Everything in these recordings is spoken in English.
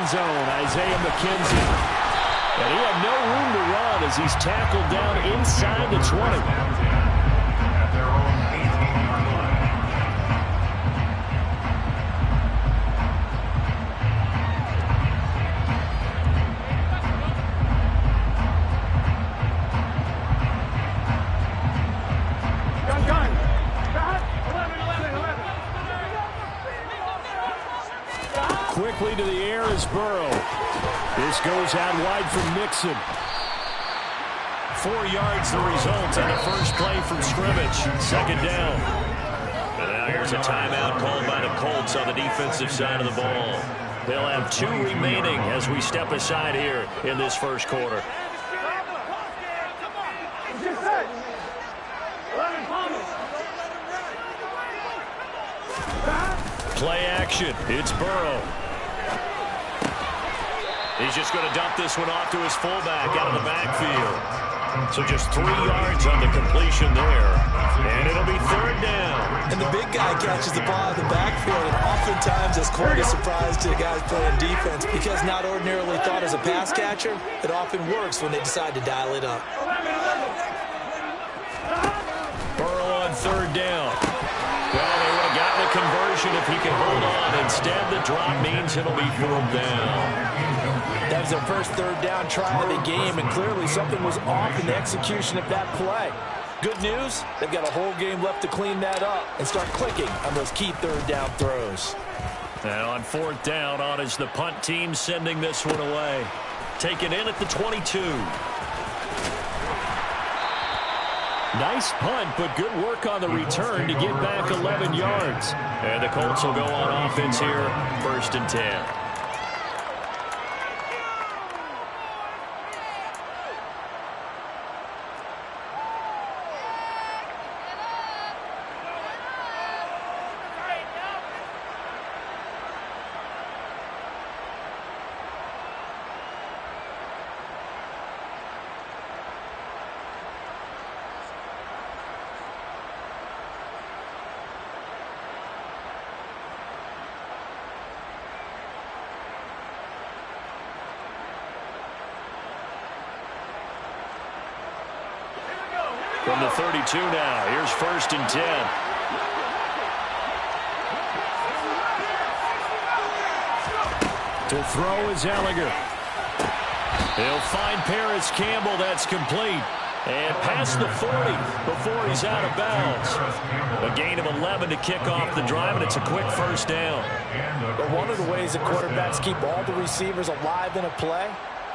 end zone, Isaiah McKenzie. And he had no room to run as he's tackled down inside the 20. At their own 18-yard line. Quickly to the air is Burrow. This goes out wide from Mixon. 4 yards the result on the first play from scrimmage. Second down. And now here's a timeout called by the Colts on the defensive side of the ball. They'll have 2 remaining as we step aside here in this first quarter. Play action. It's Burrow. He's just going to dump this one off to his fullback out of the backfield. So just 3 yards on the completion there. And it'll be third down. And the big guy catches the ball in the backfield, and oftentimes that's quite a surprise to the guys playing defense because not ordinarily thought as a pass catcher, it often works when they decide to dial it up. Burrow on third down. Well, they would have gotten a conversion if he could hold on. Instead, the drop means it'll be fourth down. That was their first third down try of the game, and clearly something was off in the execution of that play. Good news, they've got a whole game left to clean that up and start clicking on those key third down throws. And on fourth down, on is the punt team sending this one away. Taken in at the 22. Nice punt, but good work on the return to get back 11 yards. And the Colts will go on offense here, 1st and 10. From the 32 now, here's 1st and 10. To throw is Ellinger. He'll find Paris Campbell. That's complete. And past the 40 before he's out of bounds. A gain of 11 to kick off the drive, and it's a quick first down. But one of the ways that quarterbacks keep all the receivers alive in a play,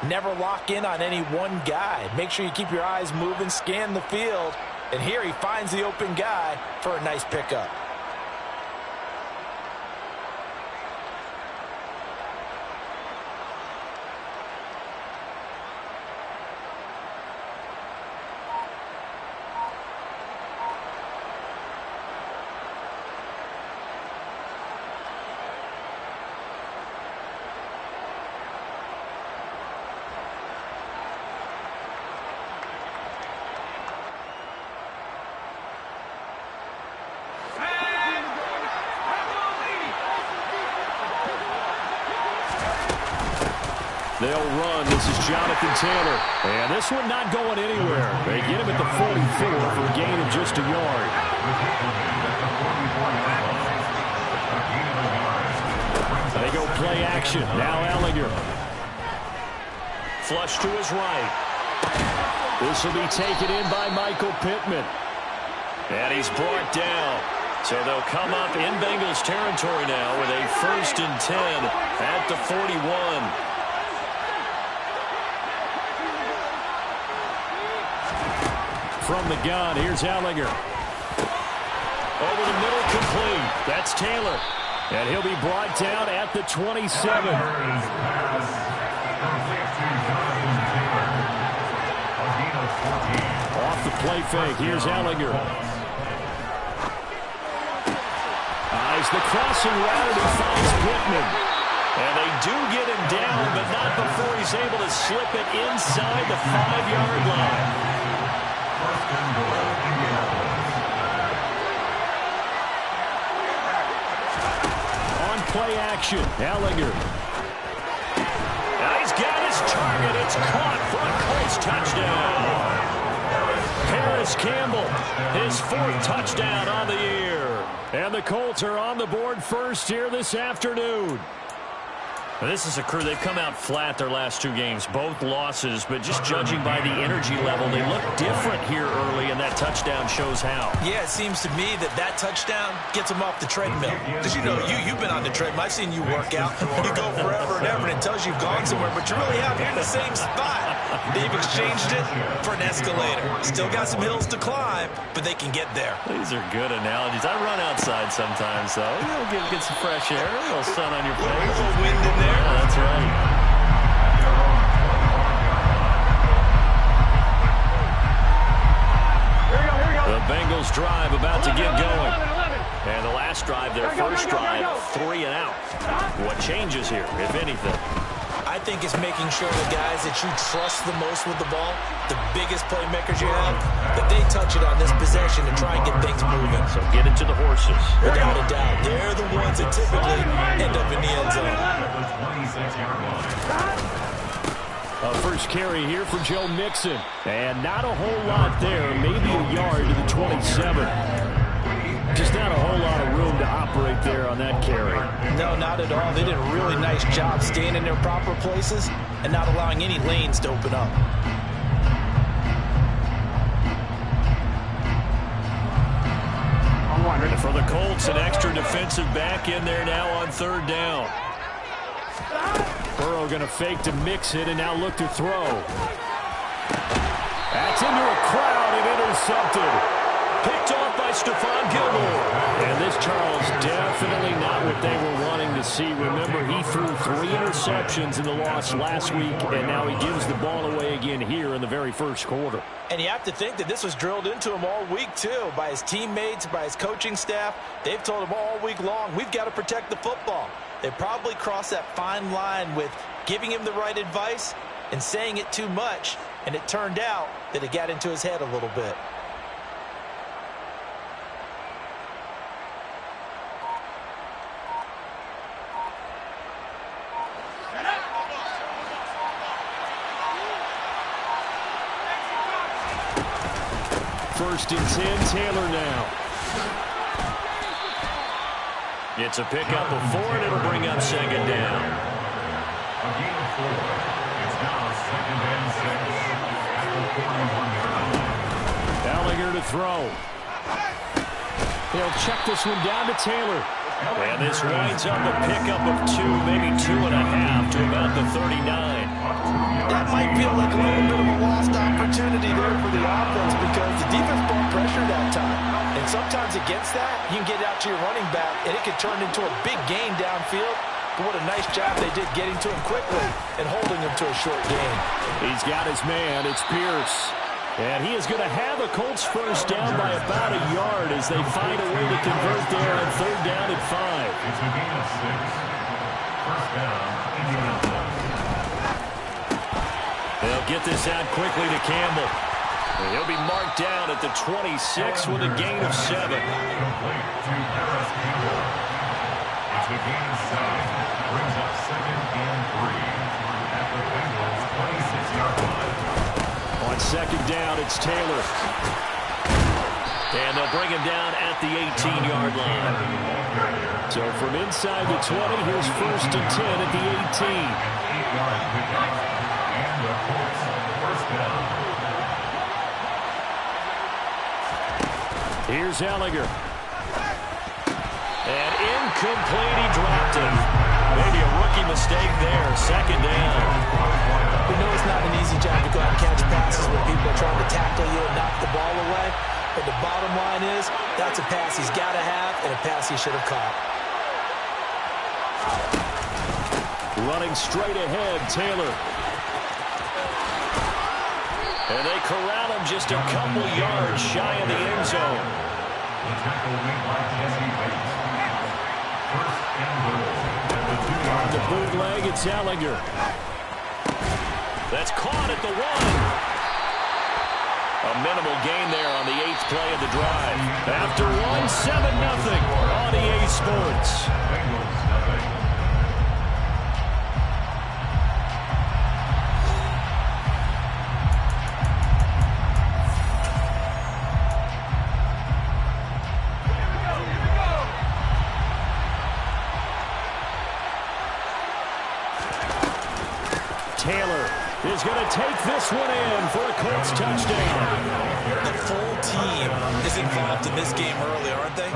never lock in on any one guy. Make sure you keep your eyes moving, scan the field. And here he finds the open guy for a nice pickup. They'll run. This is Jonathan Taylor. And this one not going anywhere. They get him at the 44 for a gain of just a yard. They go play action. Now Ellinger. Flush to his right. This will be taken in by Michael Pittman. And he's brought down. So they'll come up in Bengals territory now with a 1st and 10 at the 41. From the gun, here's Ellinger. Over the middle, complete. That's Taylor. And he'll be brought down at the 27. Off the play fake, here's Ellinger. Eyes the crossing route, he finds Pittman. And they do get him down, but not before he's able to slip it inside the 5-yard line. On play action, Ellinger. It's caught for a Colts touchdown. Harris Campbell, his 4th touchdown on the year. And the Colts are on the board first here this afternoon. This is a crew, they've come out flat their last 2 games, both losses, but just judging by the energy level, they look different here early, and that touchdown shows how. Yeah, it seems to me that touchdown gets them off the treadmill. Because, you know, you've been on the treadmill. I've seen you work out. You go forever and ever, and it tells you you've gone somewhere, but you're really out here in the same spot. They've exchanged it for an escalator. Still got some hills to climb, but they can get there. These are good analogies. I run outside sometimes, though. You know, get some fresh air, a little sun on your face. A little wind in there. Yeah, that's right. The Bengals drive about to get going. And the last drive, their first drive, 3 and out. What changes here, if anything? I think it's making sure the guys that you trust the most with the ball, the biggest playmakers you have, that they touch it on this possession and try and get things moving. So get it to the horses. Without a doubt, they're the ones that typically end up in the end zone. First carry here for Joe Mixon. And not a whole lot there, maybe a yard to the 27. Just not a whole lot of room to operate there on that carry. No, not at all. They did a really nice job staying in their proper places and not allowing any lanes to open up. For the Colts, an extra defensive back in there now on 3rd down. Burrow going to fake to mix it and now look to throw. That's into a crowd and intercepted. Picked off by Stephon Gilmore. And this, Charles, definitely not what they were wanting to see. Remember, he threw 3 interceptions in the loss last week, and now he gives the ball away again here in the very first quarter. And you have to think that this was drilled into him all week, too, by his teammates, by his coaching staff. They've told him all week long, we've got to protect the football. They probably crossed that fine line with giving him the right advice and saying it too much, and it turned out that it got into his head a little bit. First and 10, Taylor now. It's a pickup of 4, and it'll bring up 2nd down. A gain of 4. It's now 2nd and 6 at the 41 yard line. Gallagher to throw. He'll check this one down to Taylor. And this winds up a pickup of 2, maybe 2.5 to about the 39. That might feel like a little bit of a lost opportunity there for the offense because the defense brought pressure that time. And sometimes against that, you can get out to your running back, and it could turn into a big gain downfield. But what a nice job they did getting to him quickly and holding him to a short gain. He's got his man. It's Pierce. And he is going to have a Colts first down by about a yard as they find a way to convert there on 3rd down and 5. It's a gain of 6. First down, Indianapolis. They'll get this out quickly to Campbell. And he'll be marked down at the 26 with a gain of 7. Complete to Harris Campbell. It's a gain of 7. Brings up 2nd and 3 at the Bengals 26-yard line. On 2nd down, it's Taylor. And they'll bring him down at the 18-yard line. So from inside the 20, here's 1st and 10 at the 18. 8-yard pickup. And the Colts first down. Here's Gallagher. And incomplete, he dropped him. Maybe a rookie mistake there, 2nd down. We know it's not an easy job to go out and catch passes when people are trying to tackle you and knock the ball away. But the bottom line is, that's a pass he's got to have and a pass he should have caught. Running straight ahead, Taylor. And they corral him just a couple yards shy of the end zone. The tackle made by Jesse Bates. First and goal at the 2-yard line. The bootleg, it's Gallagher. That's caught at the 1. A minimal gain there on the 8th play of the drive. After 1, 7-0 on EA Sports. Bengals nothing. Taylor is going to take this one in for a Colts touchdown. The full team is involved in this game early, aren't they?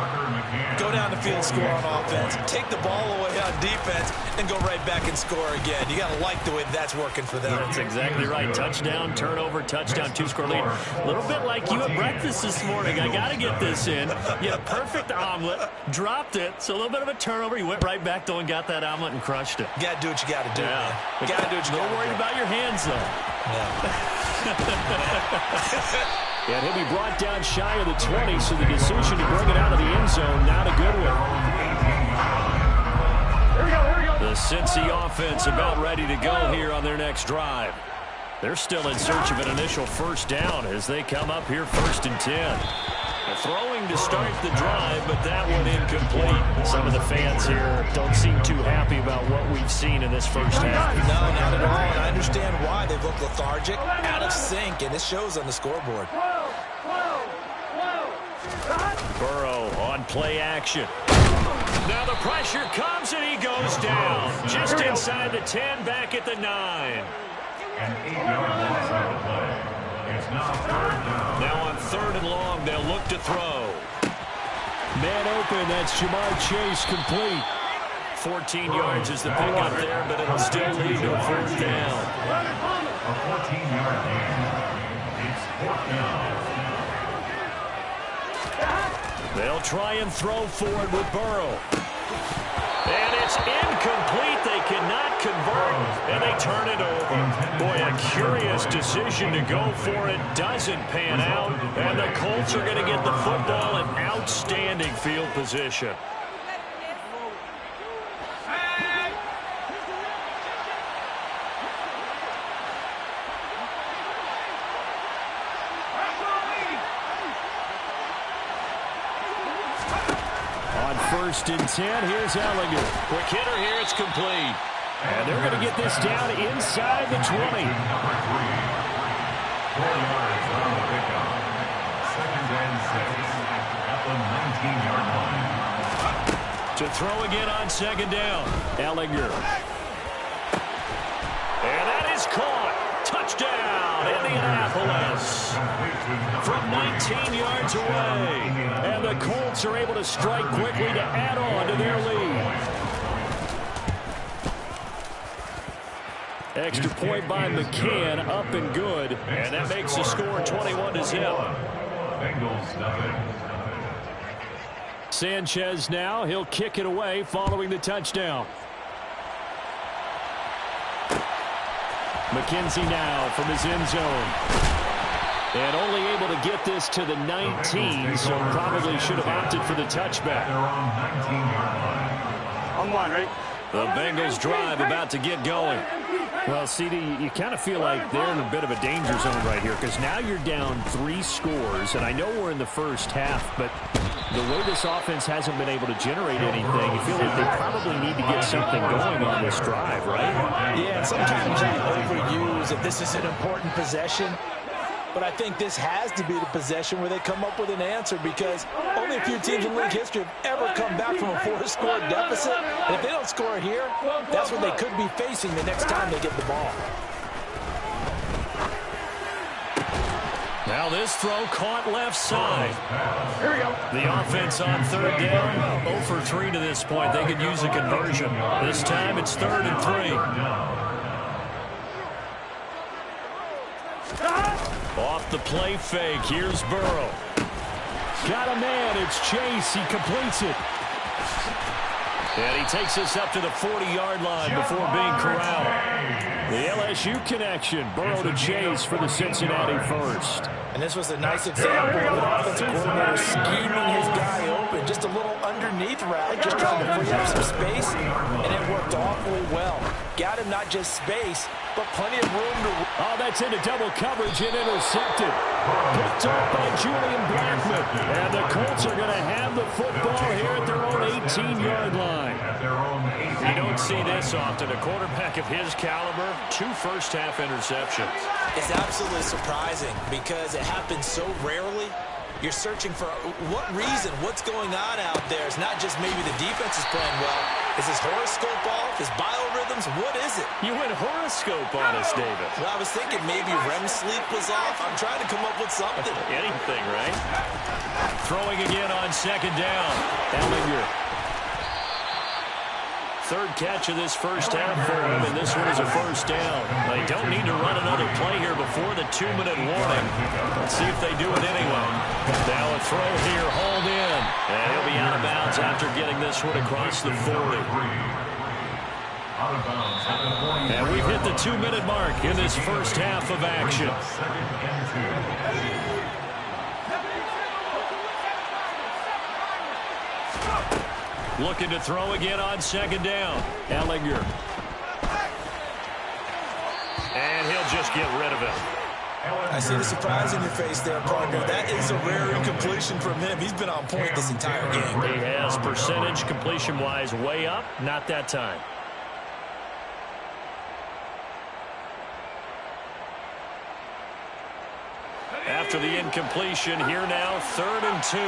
Go down the field, score on offense, take the ball away on defense, and go right back and score again. You got to like the way that's working for them. That's exactly right. Touchdown, turnover, touchdown, 2-score lead. A little bit like you at breakfast this morning. I got to get this in. You had a perfect omelet, dropped it, so a little bit of a turnover. You went right back, though, and got that omelet and crushed it. You got to do what you got to do, yeah. man. You got to do what you got to do. A little worried about your hands, though. Yeah. And he'll be brought down shy of the 20, so the decision to bring it out of the end zone, not a good one. The Cincy offense about ready to go here on their next drive. They're still in search of an initial first down as they come up here 1st and 10. Throwing to start the drive, but that one incomplete. Some of the fans here don't seem too happy about what we've seen in this first half. No, not at all, and I understand why. They've looked lethargic, out of sync, and it shows on the scoreboard. Burrow on play action. Now the pressure comes, and he goes down. Just inside the 10, back at the 9. An 8-yard loss on the play. It's now 3rd down. Now on 3rd and long, they'll look to throw. Man open, that's Jamar Chase complete. 14 yards is the pickup there, but it'll still lead to a 4th down. A 14-yard gain. It's 4th down. They'll try and throw forward with Burrow. And it's incomplete. They cannot convert, and they turn it over. Boy, a curious decision to go for it. Doesn't pan out, and the Colts are going to get the football in outstanding field position. On 1st and 10, here's Ellinger. Quick hitter here, it's complete. And they're going to get this down inside the 20. Number 3. 4 yards on the pickup. 2nd and 6 at the 19-yard line. To throw again on 2nd down. Ellinger. And that is caught. Touchdown, Indianapolis. From 19 yards away. And the Colts are able to strike quickly to add on to their lead. Extra point by McCann, up and good. And that makes the score 21-0. Bengals nothing. Sanchez now, he'll kick it away following the touchdown. McKenzie now from his end zone. And only able to get this to the 19, so probably should have opted for the touchback. They're on 19-yard line. On one, right? The Bengals drive about to get going. Well, CD, you kind of feel like they're in a bit of a danger zone right here because now you're down 3 scores, and I know we're in the first half, but the way this offense hasn't been able to generate anything, you feel like they probably need to get something going on this drive, right? Yeah, and sometimes you overuse if this is an important possession. But I think this has to be the possession where they come up with an answer because only a few teams in league history have ever come back from a 4-score deficit. And if they don't score here, that's what they could be facing the next time they get the ball. Now this throw caught left side. Here we go. The offense on 3rd down, 0 for 3 to this point. They could use a conversion. This time it's 3rd and 3. Off the play fake, here's Burrow. Got a man, it's Chase, he completes it. And he takes us up to the 40-yard line before being corralled. The LSU connection, Burrow to Chase for the Cincinnati first. And this was a nice example of an offensive coordinator scheming his guy open. Just a little underneath route, just trying to free up some space, and it worked awfully well. Got him not just space, but plenty of room to... Oh, that's into double coverage and intercepted. Picked up by Julian Blackmon. And the Colts are going to have the football here at their own 18-yard line. You don't see this often. A quarterback of his caliber, 2 first-half interceptions. It's absolutely surprising because it happens so rarely. You're searching for what reason, what's going on out there. It's not just maybe the defense is playing well. Is his horoscope off? His biorhythms? What is it? You went horoscope on us, David. Well, I was thinking maybe REM sleep was off. I'm trying to come up with something. Anything, right? Throwing again on second down. Ellinger. Third catch of this first half for him, and this one is a first down. They don't need to run another play here before the 2-minute warning. Let's see if they do it anyway. Now a throw here, hauled in. And he'll be out of bounds after getting this one across the 40. And we've hit the 2-minute mark in this first half of action. Looking to throw again on second down. Ellinger. And he'll just get rid of it. I see the surprise in your face there, partner. That is a rare incompletion from him. He's been on point this entire game. He has percentage completion-wise way up. Not that time. After the incompletion, here now, 3rd and 2.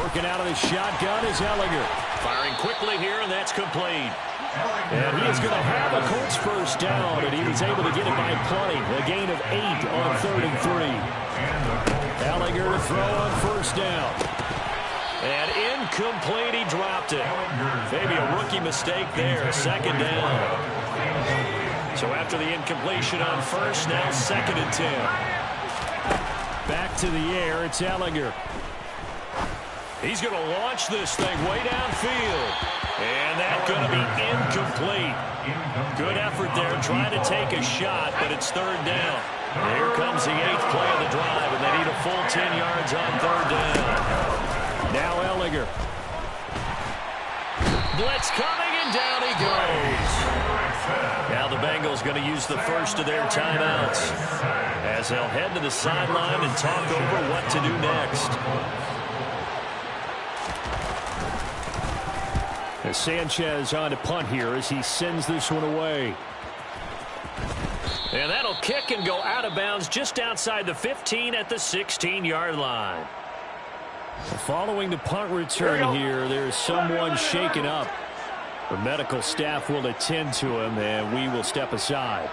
Working out of the shotgun is Ellinger. Firing quickly here, and that's complete. And he is going to have a Colts first down, and he was able to get it by plenty. A gain of 8 on 3rd and 3. Ellinger to throw on first down. And incomplete, he dropped it. Maybe a rookie mistake there, second down. So after the incompletion on first, now 2nd and 10. Back to the air, it's Ellinger. He's going to launch this thing way downfield. And that's going to be incomplete. Good effort there, trying to take a shot, but it's 3rd down. And here comes the 8th play of the drive, and they need a full 10 yards on 3rd down. Now Ellinger. Blitz coming, and down he goes. Now the Bengals going to use the first of their timeouts as they'll head to the sideline and talk over what to do next. As Sanchez on to punt here as he sends this one away. And that'll kick and go out of bounds just outside the 15 at the 16-yard line. Following the punt return here, there's someone shaken up. The medical staff will attend to him, and we will step aside.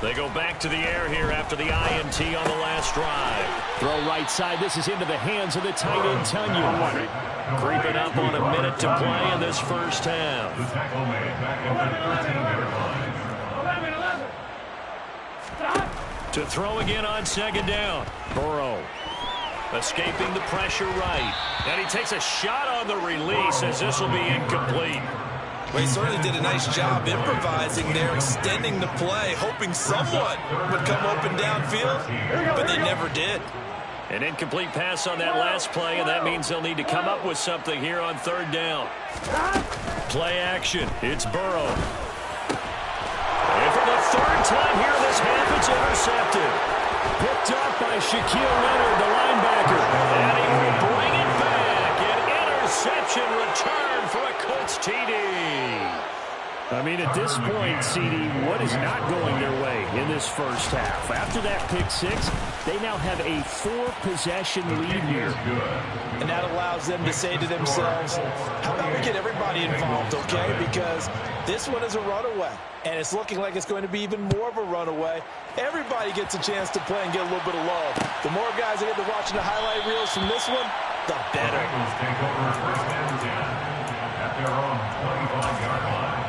They go back to the air here after the INT on the last drive. Throw right side. This is into the hands of the tight end, Tunyon. Creeping up on a minute to play in this first half. To throw again on second down. Burrow escaping the pressure right. And he takes a shot on the release as this will be incomplete. Well, he certainly did a nice job improvising there, extending the play, hoping someone would come open downfield, but they never did. An incomplete pass on that last play, and that means they'll need to come up with something here on 3rd down. Play action. It's Burrow. And for the 3rd time here this half, it's intercepted. Picked up by Shaquille Leonard, the linebacker. And he will bring it back. An interception return for a Colts TD. I mean, at this point, CD, what is not going their way in this first half? After that pick six, they now have a 4-possession lead here. And that allows them to say to themselves, how about we get everybody involved, okay? Because this one is a runaway, and it's looking like it's going to be even more of a runaway. Everybody gets a chance to play and get a little bit of love. The more guys that get to watching the highlight reels from this one, the better. Take over first and 10 at their own 25-yard line.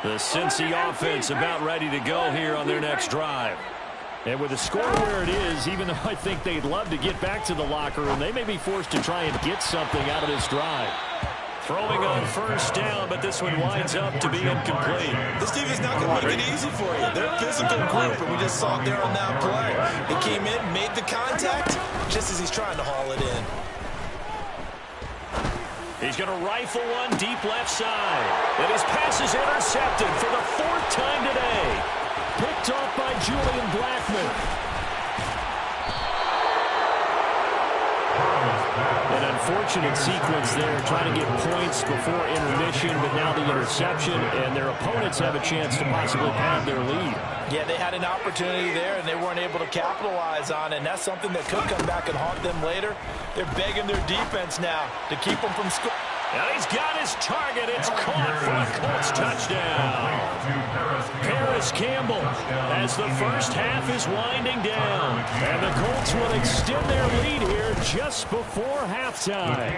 The Cincy offense about ready to go here on their next drive. And with the score where it is, even though I think they'd love to get back to the locker room, they may be forced to try and get something out of this drive. Throwing on first down, but this one winds up to be incomplete. This team is not going to make it easy for you. They're a physical group, and we just saw it there on that play. He came in, made the contact, just as he's trying to haul it in. He's going to rifle one deep left side. And his pass is intercepted for the 4th time today. Picked off by Julian Blackmon. And a unfortunate sequence there, trying to get points before intermission, but now the interception, and their opponents have a chance to possibly pad their lead. Yeah, they had an opportunity there, and they weren't able to capitalize on it, and that's something that could come back and haunt them later. They're begging their defense now to keep them from scoring. And he's got his target. It's caught for a Colts touchdown. Paris Campbell as the first half is winding down. And the Colts will extend their lead here just before halftime.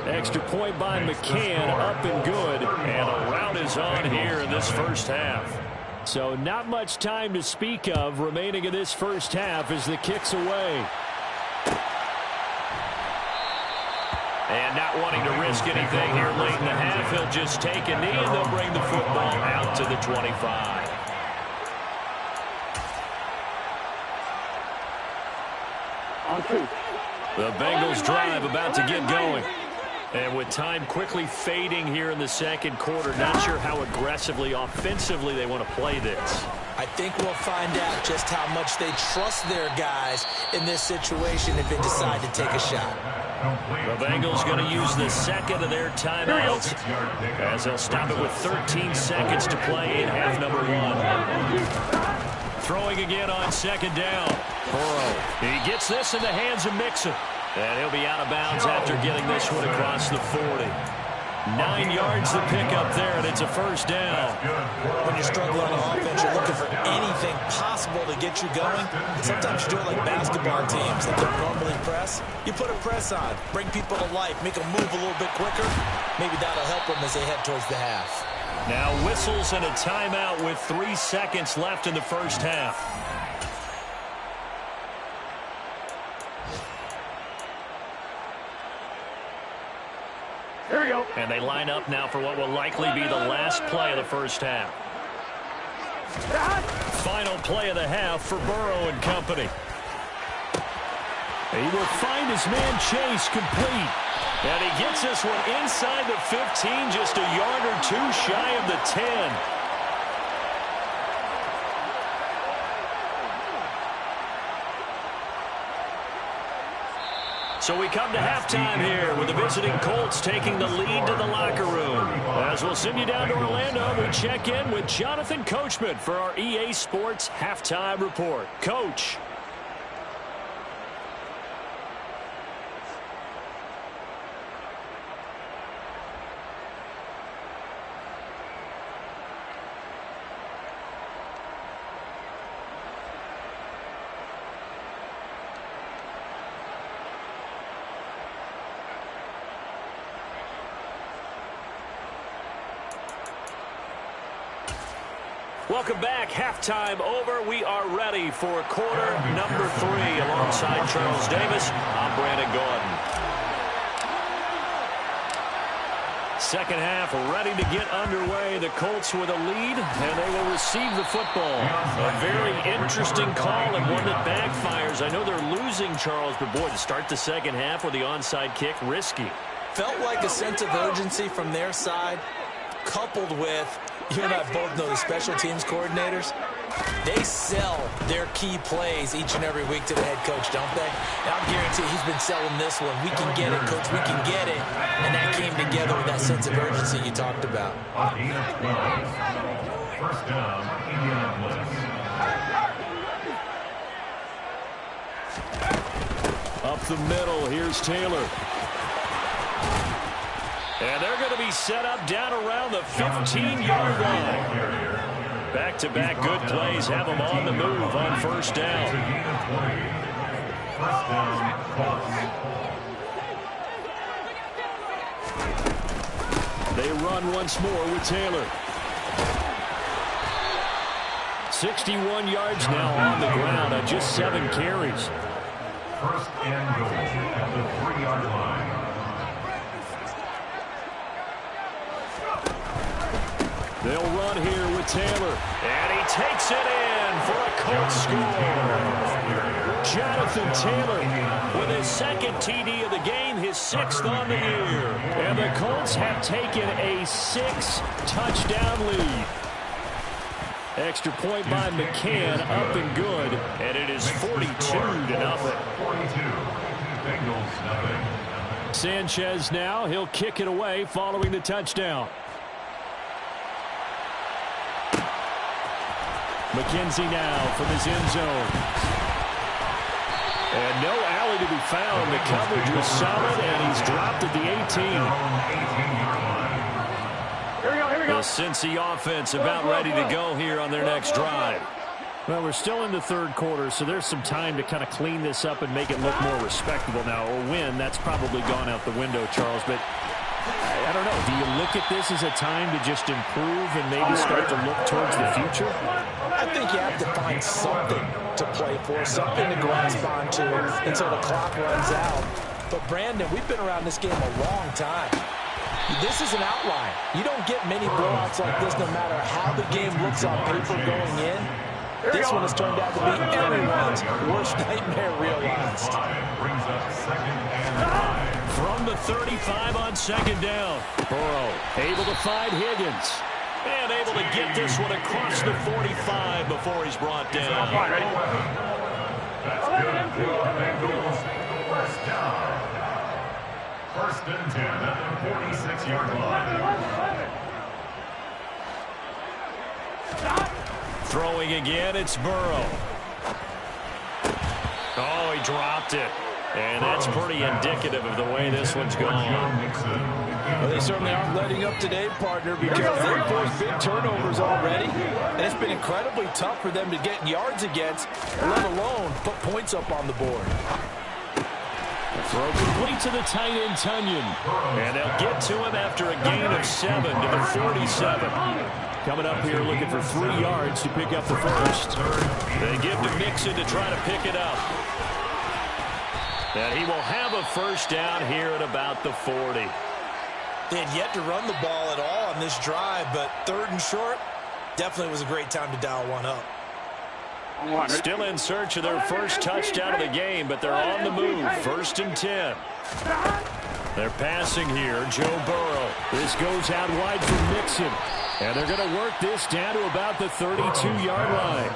Extra point by McCann, up and good. And a rout is on here in this first half. So not much time to speak of remaining in this first half as the kick's away. And not wanting to risk anything here late in the half, he'll just take a knee and they'll bring the football out to the 25. The Bengals drive about to get going. And with time quickly fading here in the second quarter, not sure how aggressively, offensively they want to play this. I think we'll find out just how much they trust their guys in this situation if they decide to take a shot. The Bengals going to use the second of their timeouts as they'll stop it with 13 seconds to play in half number one. Throwing again on second down. Burrow. He gets this in the hands of Mixon. And he'll be out of bounds after getting this one across the 40. 9 yards to pick up there, and it's a first down. When you're struggling on offense, you're looking for anything possible to get you going. Sometimes you do it like basketball teams that don't normally press. You put a press on, bring people to life, make them move a little bit quicker. Maybe that'll help them as they head towards the half. Now whistles and a timeout with 3 seconds left in the first half. There we go. And they line up now for what will likely be the last play of the first half. Final play of the half for Burrow and company. He will find his man Chase complete. And he gets this one inside the 15, just a yard or two shy of the 10. So we come to halftime here with the visiting Colts taking the lead to the locker room. As we'll send you down to Orlando, we check in with Jonathan Coachman for our EA Sports Halftime Report. Coach. Welcome back. Halftime over. We are ready for quarter number 3. Alongside Charles Davis, I'm Brandon Gordon. Second half ready to get underway. The Colts with a lead, and they will receive the football. A very interesting call and one that backfires. I know they're losing, Charles, but boy, to start the second half with the onside kick, risky. Felt like a sense of urgency from their side, coupled with, you and I both know the special teams coordinators, they sell their key plays each and every week to the head coach, don't they? And I'll guarantee he's been selling this one. We can get it, coach. We can get it. And that came together with that sense of urgency you talked about. First down, Indianapolis. Up the middle, here's Taylor. And they're going to be set up down around the 15-yard line. Back-to-back good plays have them on the move on first down. First down, Colts. They run once more with Taylor. 61 yards now on the ground on just 7 carries. First and goal at the 3-yard line. They'll run here with Taylor. And he takes it in for a Colts score. Jonathan Taylor with his second TD of the game, his 6th on the year. And the Colts have taken a 6-touchdown lead. Extra point by McCann, up and good. And it is 42-0. 42. Bengals nothing. Sanchez now. He'll kick it away following the touchdown. McKenzie now from his end zone. And no alley to be found. The coverage was solid, and he's dropped at the 18. The Cincy offense about ready to go here on their next drive. Well, we're still in the third quarter, so there's some time to kind of clean this up and make it look more respectable now. A win, that's probably gone out the window, Charles. But I don't know. Do you look at this as a time to just improve and maybe start to look towards the future? I think you have to find something to play for, something to grasp onto until the clock runs out. But, Brandon, we've been around this game a long time. This is an outline. You don't get many blowouts like this no matter how the game looks on paper going in. This one has turned out to be everyone's worst nightmare realized. From the 35 on second down. Burrow able to find Higgins. And able to get this one across the 45 before he's brought down. That's good for the Bengals. First down. First and 10 at the 46-yard line. Throwing again, it's Burrow. Oh, he dropped it. And that's pretty indicative of the way this one's gone. Well, they certainly aren't letting up today, partner, because they've forced big turnovers already. And it's been incredibly tough for them to get yards against, let alone put points up on the board. Throw complete to the tight end, Tunyon. And they'll get to him after a gain of 7 to the 47. Coming up here looking for 3 yards to pick up the first. They give to Mixon to try to pick it up. And he will have a first down here at about the 40. They had yet to run the ball at all on this drive, but third and short, definitely was a great time to dial one up. Still in search of their first touchdown of the game, but they're on the move. First and 10. They're passing here. Joe Burrow. This goes out wide for Mixon. And they're going to work this down to about the 32-yard line.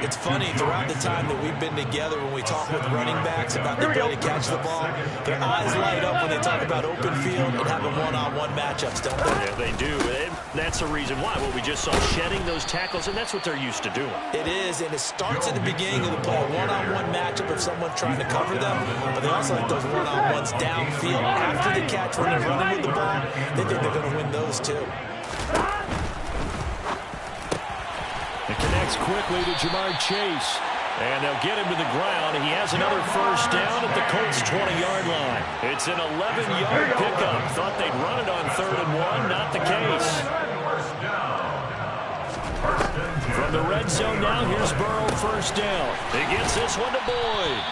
It's funny, throughout the time that we've been together, when we talk with running backs about the ability to catch the ball, their eyes light up when they talk about open field and having one-on-one matchups, don't they? Yeah, they do. And that's the reason why. Well, we just saw shedding those tackles, and that's what they're used to doing. It is, and it starts at the beginning of the play, a one-on-one matchup of someone trying to cover them, but they also like those one-on-ones downfield after the catch when they're running with the ball. They think they're going to win those, too. It connects quickly to Jamar Chase. And they'll get him to the ground. He has another first down at the Colts' 20-yard line. It's an 11-yard pickup. Thought they'd run it on 3rd and 1. Not the case. From the red zone now, here's Burrow, first down. He gets this one to Boyd.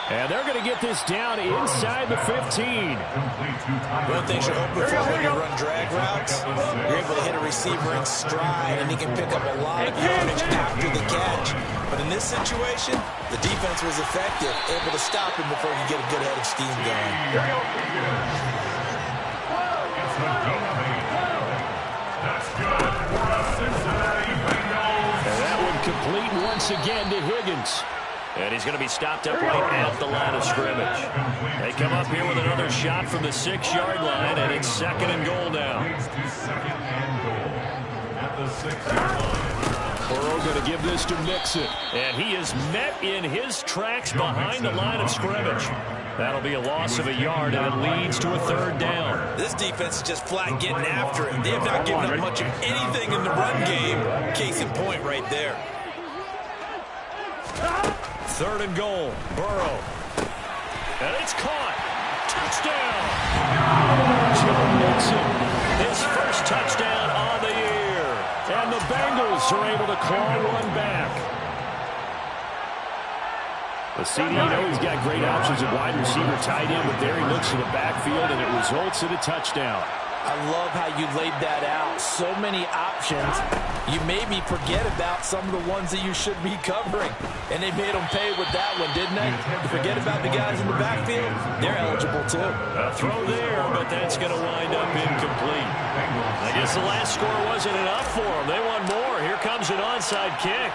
And they're going to get this down inside the 15. One thing you're hoping for when you run drag routes, you're able to hit a receiver in stride, and he can pick up a lot of yardage after the catch. But in this situation, the defense was effective, able to stop him before he could get a good head of steam going. And that one complete once again to Higgins. And he's going to be stopped up right at the line of scrimmage. They come up here with another shot from the 6-yard line, and it's 2nd and goal now. Burrow going to give this to Mixon. And he is met in his tracks behind the line of scrimmage. That'll be a loss of a yard, and it leads to a 3rd down. This defense is just flat getting after it. They have not given up much of anything in the run game. Case in point right there. 3rd and goal. Burrow. And it's caught. Touchdown. Joe Mixon. His first touchdown on the year. And the Bengals are able to claw one back. The CD, you know, he's got great options at wide receiver, tight end, but there he looks to the backfield, and it results in a touchdown. I love how you laid that out. So many options. You maybe forget about some of the ones that you should be covering. And they made them pay with that one, didn't they? You forget about the guys in the backfield, they're eligible too. A throw there, but that's going to wind up incomplete. I guess the last score wasn't enough for them. They want more. Here comes an onside kick.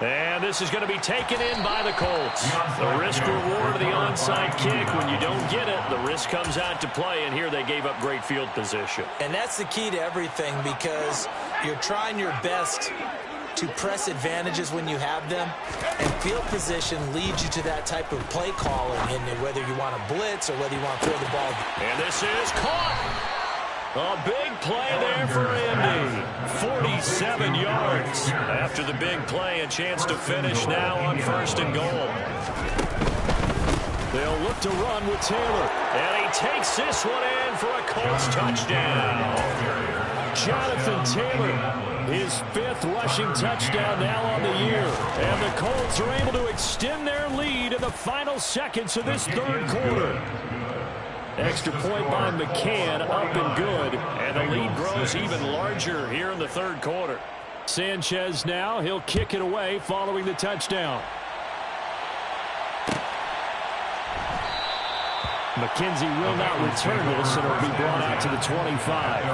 And this is going to be taken in by the Colts. The risk reward of the onside kick. When you don't get it, the risk comes out to play, and here they gave up great field position. And that's the key to everything, because you're trying your best to press advantages when you have them, and field position leads you to that type of play calling, and whether you want to blitz or whether you want to throw the ball. And this is caught. A big play there for Indy. 47 yards. After the big play, a chance to finish now on 1st and goal. They'll look to run with Taylor. And he takes this one in for a Colts touchdown. Jonathan Taylor, his 5th rushing touchdown now on the year. And the Colts are able to extend their lead in the final seconds of this 3rd quarter. Extra point by McCann, up and good. And the lead grows even larger here in the 3rd quarter. Sanchez now, he'll kick it away following the touchdown. McKenzie will not return this, and it'll be brought out to the 25.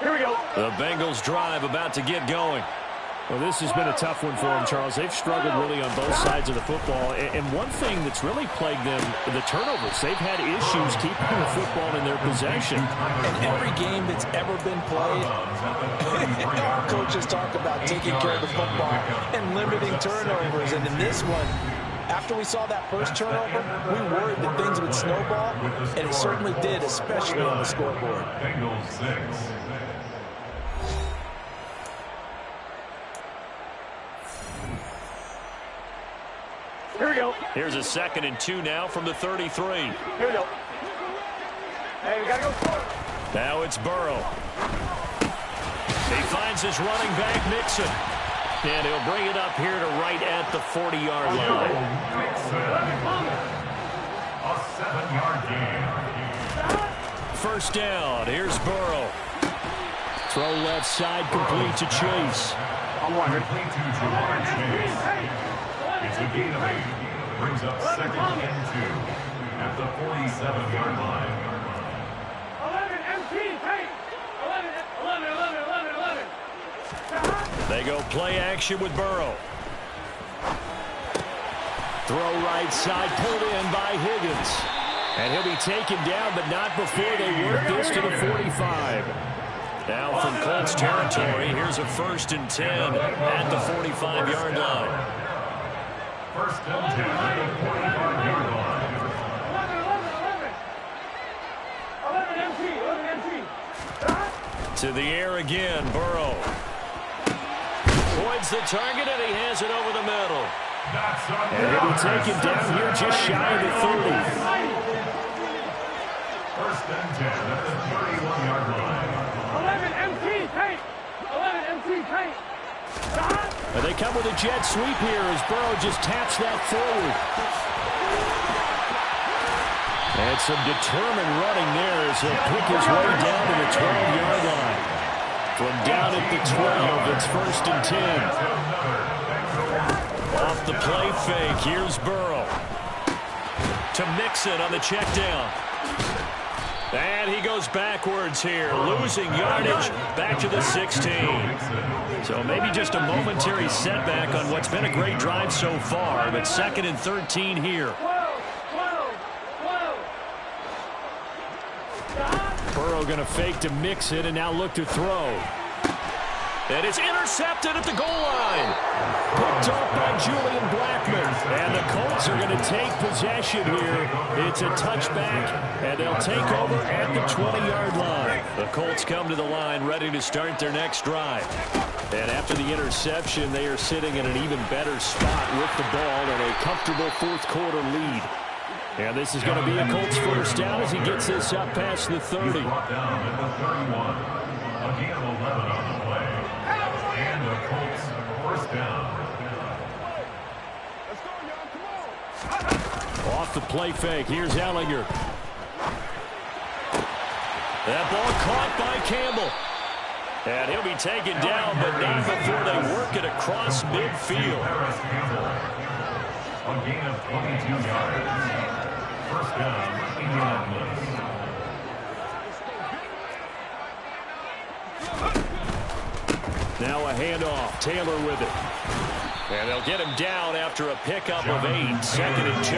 Here we go. The Bengals drive about to get going. Well, this has been a tough one for them, Charles. They've struggled really on both sides of the football. And one thing that's really plagued them, the turnovers. They've had issues keeping the football in their possession. In every game that's ever been played, our coaches talk about taking care of the football and limiting turnovers. And in this one, after we saw that first turnover, we worried that things would snowball, and it certainly did, especially on the scoreboard. Bengals 6. Here we go. Here's a 2nd and 2 now from the 33. Here we go. Hey, we got to go for it. Now it's Burrow. He finds his running back, Mixon. And he'll bring it up here to right at the 40-yard line. A 7-yard gain. 1st down. Here's Burrow. Throw left side, complete to Chase. Complete to Jamar Chase. It's a gain of 8. Brings up 2nd and 2 at the 47-yard line. 11 MT, take. 11. They go play action with Burrow. Throw right side, pulled in by Higgins. And he'll be taken down, but not before they work this to the 45. Now from Colts territory, here's a 1st and 10 at the 45-yard line. 1st and 10 at the 45-yard line. 11 MT. To the air again, Burrow. Points the target, and he has it over the middle. And he'll be taken down here just shy of the 30. 1st and 10 at the 31-yard line. 11 MT, take. 11 MT, take. And they come with a jet sweep here as Burrow just taps that forward. And some determined running there as he'll pick his way down to the 12-yard line. From down at the 12, it's 1st and 10. Off the play fake, here's Burrow. To Mixon on the check down. And he goes backwards here, losing yardage back to the 16. So maybe just a momentary setback on what's been a great drive so far, but 2nd and 13 here. 12. Burrow going to fake to mix it and now look to throw. And it's intercepted at the goal line. Picked off by Julian Blackman. And the Colts are going to take possession here. It's a touchback, and they'll take over at the 20-yard line. The Colts come to the line ready to start their next drive. And after the interception, they are sitting in an even better spot with the ball and a comfortable 4th quarter lead. And this is going to be a Colts 1st down as he gets this up past the 30. Brought down at the 31. A gain of 11 on the play. And the Colts 1st down the play fake. Here's Ellinger. That ball caught by Campbell. And he'll be taken down, but not before they work it across midfield. A gain of 22 yards. First down, Indianapolis. Now a handoff. Taylor with it. And they'll get him down after a pickup of 8. 2nd and 2.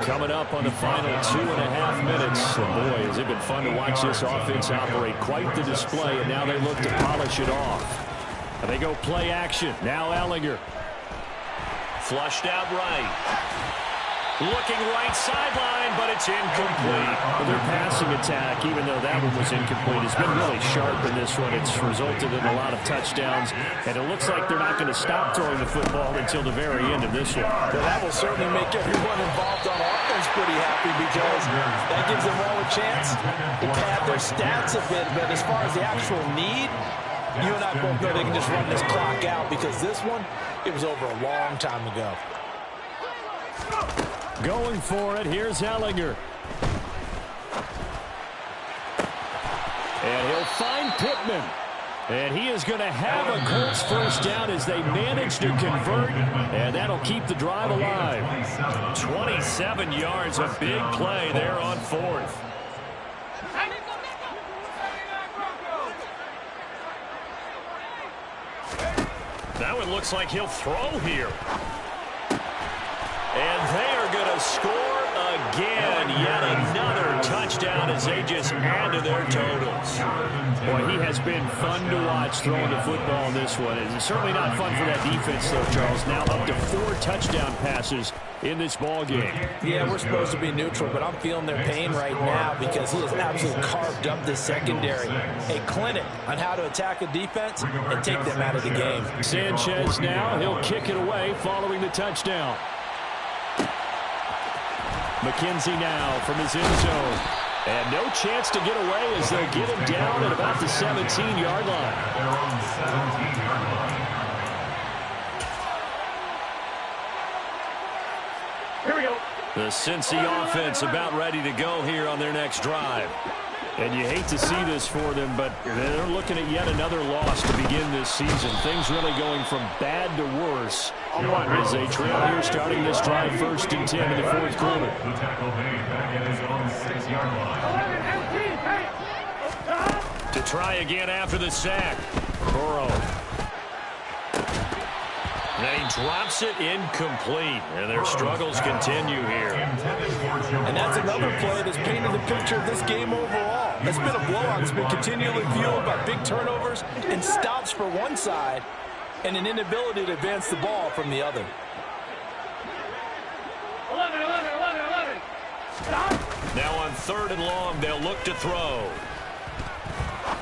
Coming up on the final 2.5 minutes. And boy, has it been fun to watch this offense operate. Quite the display, and now they look to polish it off. And they go play action. Now Ellinger. Flushed out right. Looking right sideline, but it's incomplete. Well, their passing attack, even though that one was incomplete, has been really sharp in this one. It's resulted in a lot of touchdowns, and it looks like they're not going to stop throwing the football until the very end of this one. Well, that will certainly make everyone involved on offense pretty happy, because that gives them all a chance to pad their stats a bit. But as far as the actual need, you and I both know they can just run this clock out, because this one, it was over a long time ago. Going for it, here's Ellinger. And he'll find Pittman. And he is going to have a Colts first down as they manage to convert. And that'll keep the drive alive. 27 yards, a big play there on 4th. That one looks like he'll throw here. And they are going to score again. Yet another touchdown as they just add to their totals. Boy, he has been fun to watch throwing the football in this one. It's certainly not fun for that defense, though, Charles. Now up to 4 touchdown passes in this ball game. Yeah, we're supposed to be neutral, but I'm feeling their pain right now, because he has absolutely carved up the secondary. A clinic on how to attack a defense and take them out of the game. Sanchez now, he'll kick it away following the touchdown. McKenzie now from his end zone. And no chance to get away as they'll get him down at about the 17-yard line. They're on the 17-yard line. Here we go. The Cincy offense about ready to go here on their next drive. And you hate to see this for them, but they're looking at yet another loss to begin this season. Things really going from bad to worse as they trail here starting this drive 1st and 10 in the 4th quarter. The tackle made back at his own 6-yard line. To try again after the sack. Burrow. And he drops it incomplete. And their struggles continue here. And that's another play that's painted the picture of this game overall. It's been a blowout. It's been continually fueled by big turnovers and stops for one side and an inability to advance the ball from the other. 11. Stop. Now on 3rd and long, they'll look to throw.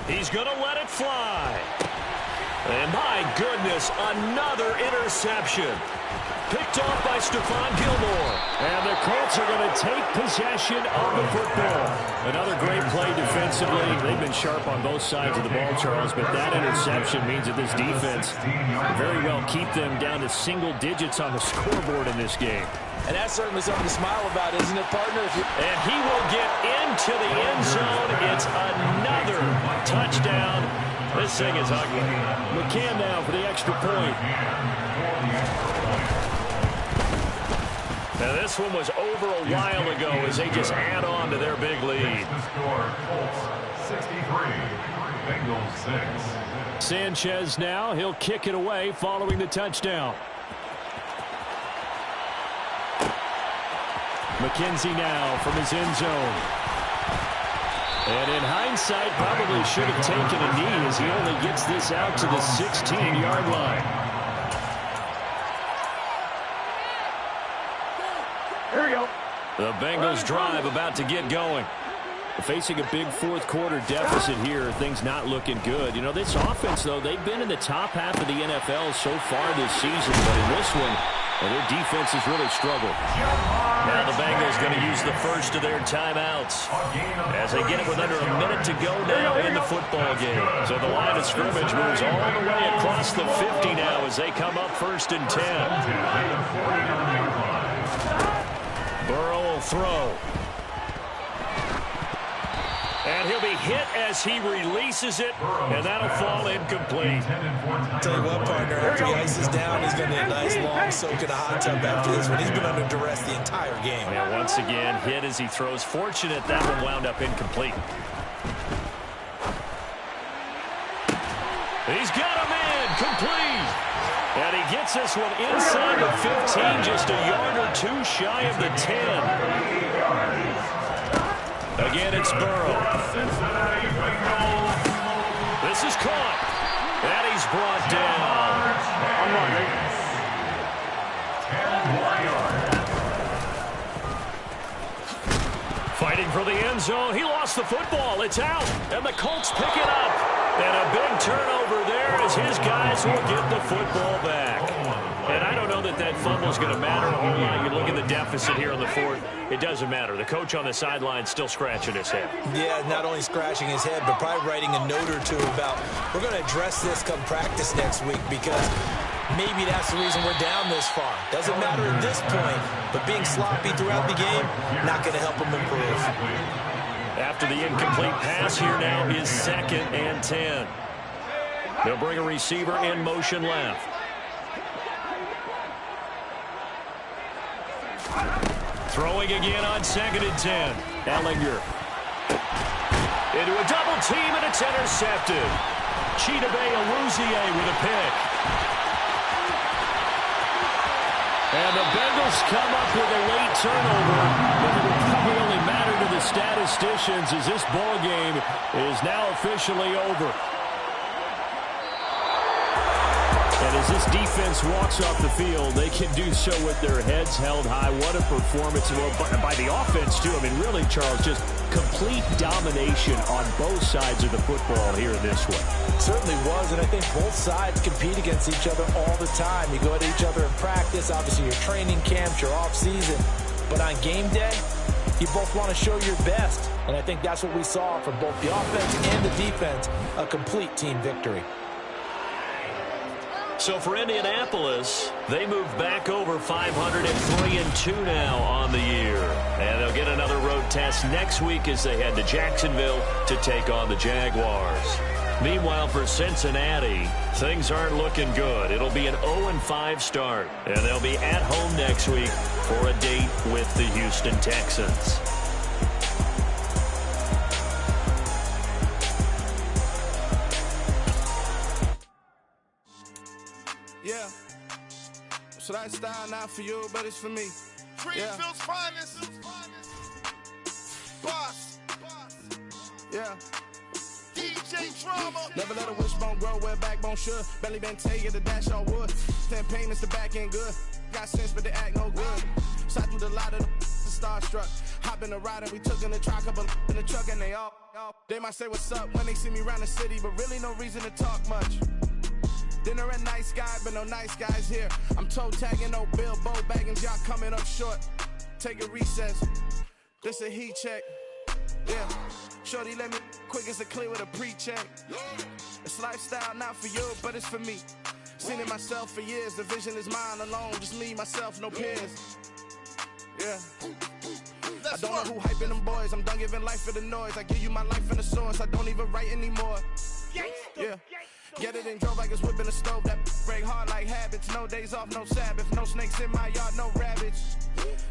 He's going to let it fly. And my goodness, another interception. Picked off by Stephon Gilmore. And the Colts are going to take possession of the football. Another great play defensively. They've been sharp on both sides of the ball, Charles, but that interception means that this defense very well keep them down to single digits on the scoreboard in this game. And that's certainly something to smile about, isn't it, partner? And he will get into the end zone. It's another touchdown. This thing is ugly. McCann now for the extra point. Now this one was over a while ago as they just add on to their big lead. The score, Colts 63, Bengals 6. Sanchez now, he'll kick it away following the touchdown. McKenzie now from his end zone. And in hindsight, probably should have taken a knee as he only gets this out to the 16-yard line. Here we go. The Bengals drive about to get going. Facing a big 4th quarter deficit here, things not looking good. You know, this offense, though, they've been in the top half of the NFL so far this season, but in this one, well, their defense has really struggled. Now the Bengals going to use the first of their timeouts as they get it with under a minute to go now in the football game. So the line of scrimmage moves all the way across the 50 now as they come up 1st and 10. Burrow will throw. And he'll be hit as he releases it, and that'll fall incomplete. Tell you what, partner, after he ices down, he's going to need a nice long soak in a hot tub after this one. He's been under duress the entire game. Yeah, once again, hit as he throws. Fortunate that one wound up incomplete. He's got him in, complete. And he gets this one inside the 15, just a yard or two shy of the 10. Again, it's Burrow. This is caught. And he's brought down. Fighting for the end zone. He lost the football. It's out. And the Colts pick it up. And a big turnover there as his guys will get the football back. And I don't know that that fumble is going to matter a whole lot. You look at the deficit here in the fourth. It doesn't matter. The coach on the sideline still scratching his head. Yeah, not only scratching his head, but probably writing a note or two about, we're going to address this come practice next week, because maybe that's the reason we're down this far. Doesn't matter at this point, but being sloppy throughout the game, not going to help him improve. After the incomplete pass, here now is 2nd and 10. They'll bring a receiver in motion left. Throwing again on 2nd and 10. Ellinger. Into a double team, and it's intercepted. Chidobe Awuzie with a pick. And the Bengals come up with a late turnover, but it will probably only matter to the statisticians as this ball game is now officially over. And as this defense walks off the field, they can do so with their heads held high. What a performance by the offense, too. I mean, really, Charles, just complete domination on both sides of the football here in this one. Certainly was, and I think both sides compete against each other all the time. You go at each other in practice, obviously your training camps, your off-season. But on game day, you both want to show your best. And I think that's what we saw from both the offense and the defense, a complete team victory. So for Indianapolis, they move back over 500 at 3-2 now on the year. And they'll get another road test next week as they head to Jacksonville to take on the Jaguars. Meanwhile, for Cincinnati, things aren't looking good. It'll be an 0-5 start, and they'll be at home next week for a date with the Houston Texans. Yeah. So that style not for you, but it's for me. Greenfield's finest. Boss. Yeah. DJ Drama. Never let a wishbone grow where backbone should. Belly been taking the dash all wood. 10 payments, the back end good. Got sense, but they act no good. Shot through the lot of the starstruck. Hop in the ride and we took in the truck, couple in the truck, and they all. They might say what's up when they see me around the city, but really no reason to talk much. Dinner at nice guy, but no nice guys here. I'm toe tagging, no Bilbo Baggins, y'all coming up short. Take a recess. This a heat check. Yeah. Shorty let me quick as a clear with a pre-check. It's lifestyle not for you, but it's for me. Seen it myself for years. The vision is mine alone. Just me, myself, no peers. Yeah. I don't know who hyping them boys. I'm done giving life for the noise. I give you my life in the source. I don't even write anymore. Yeah. Get it and drove like it's whipping a stove. That break hard like habits. No days off, no Sabbath. No snakes in my yard, no rabbits.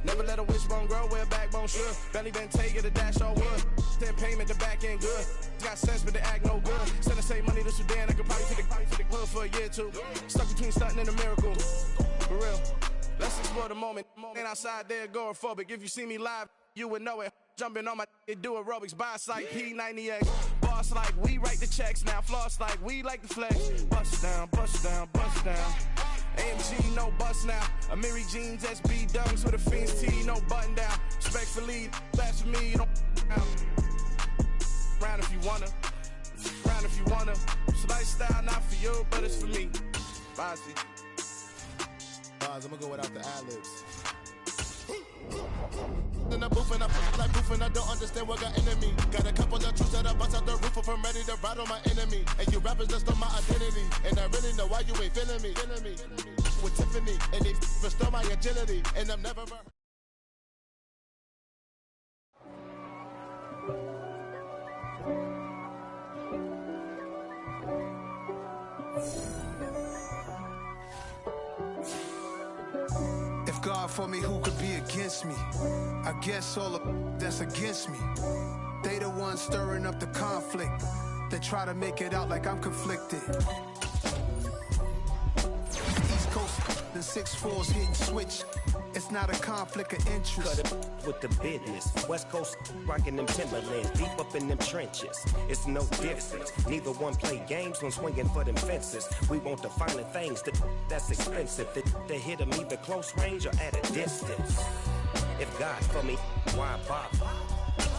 Never let a wishbone grow where backbone should. Belly been taking the dash all wood. 10 payment, the back end good. Got sense, but they act no good. Send and save money to Sudan. I could probably take the hood for a year or two. Stuck between stunting and a miracle. For real. Let's explore the moment. Ain't outside there agoraphobic. If you see me live, you would know it. Jumping on my do aerobics, boss like P90X. Boss like we write the checks now. Floss like we like the flex. Bust down, bust down, bust down. AMG, no bust now. Amiri jeans, SB dunks with a Fiends T, no button down. Respectfully, that's for me, you don't round if you wanna. Round if you wanna. It's lifestyle not for you, but it's for me. Bossy. Bars, I'm gonna go without the ad-libs. In the booth and I feel like proof and I don't understand what got into me. Got a couple of truths that I bust out the roof if I'm ready to ride on my enemy. And you rappers just stole my identity. And I really know why you ain't feeling me. With Tiffany and they restore my agility. And I'm never If God for me, who could be against me? I guess all of that's against me. They the ones stirring up the conflict. They try to make it out like I'm conflicted. East Coast, the 6'4's hitting switch. It's not a conflict of interest. Cut it with the business. West Coast rocking them Timberlands, deep up in them trenches. It's no difference. Neither one play games when swinging for them fences. We want the finer things that's expensive. They hit them either close range or at a distance. If God for me, why bother?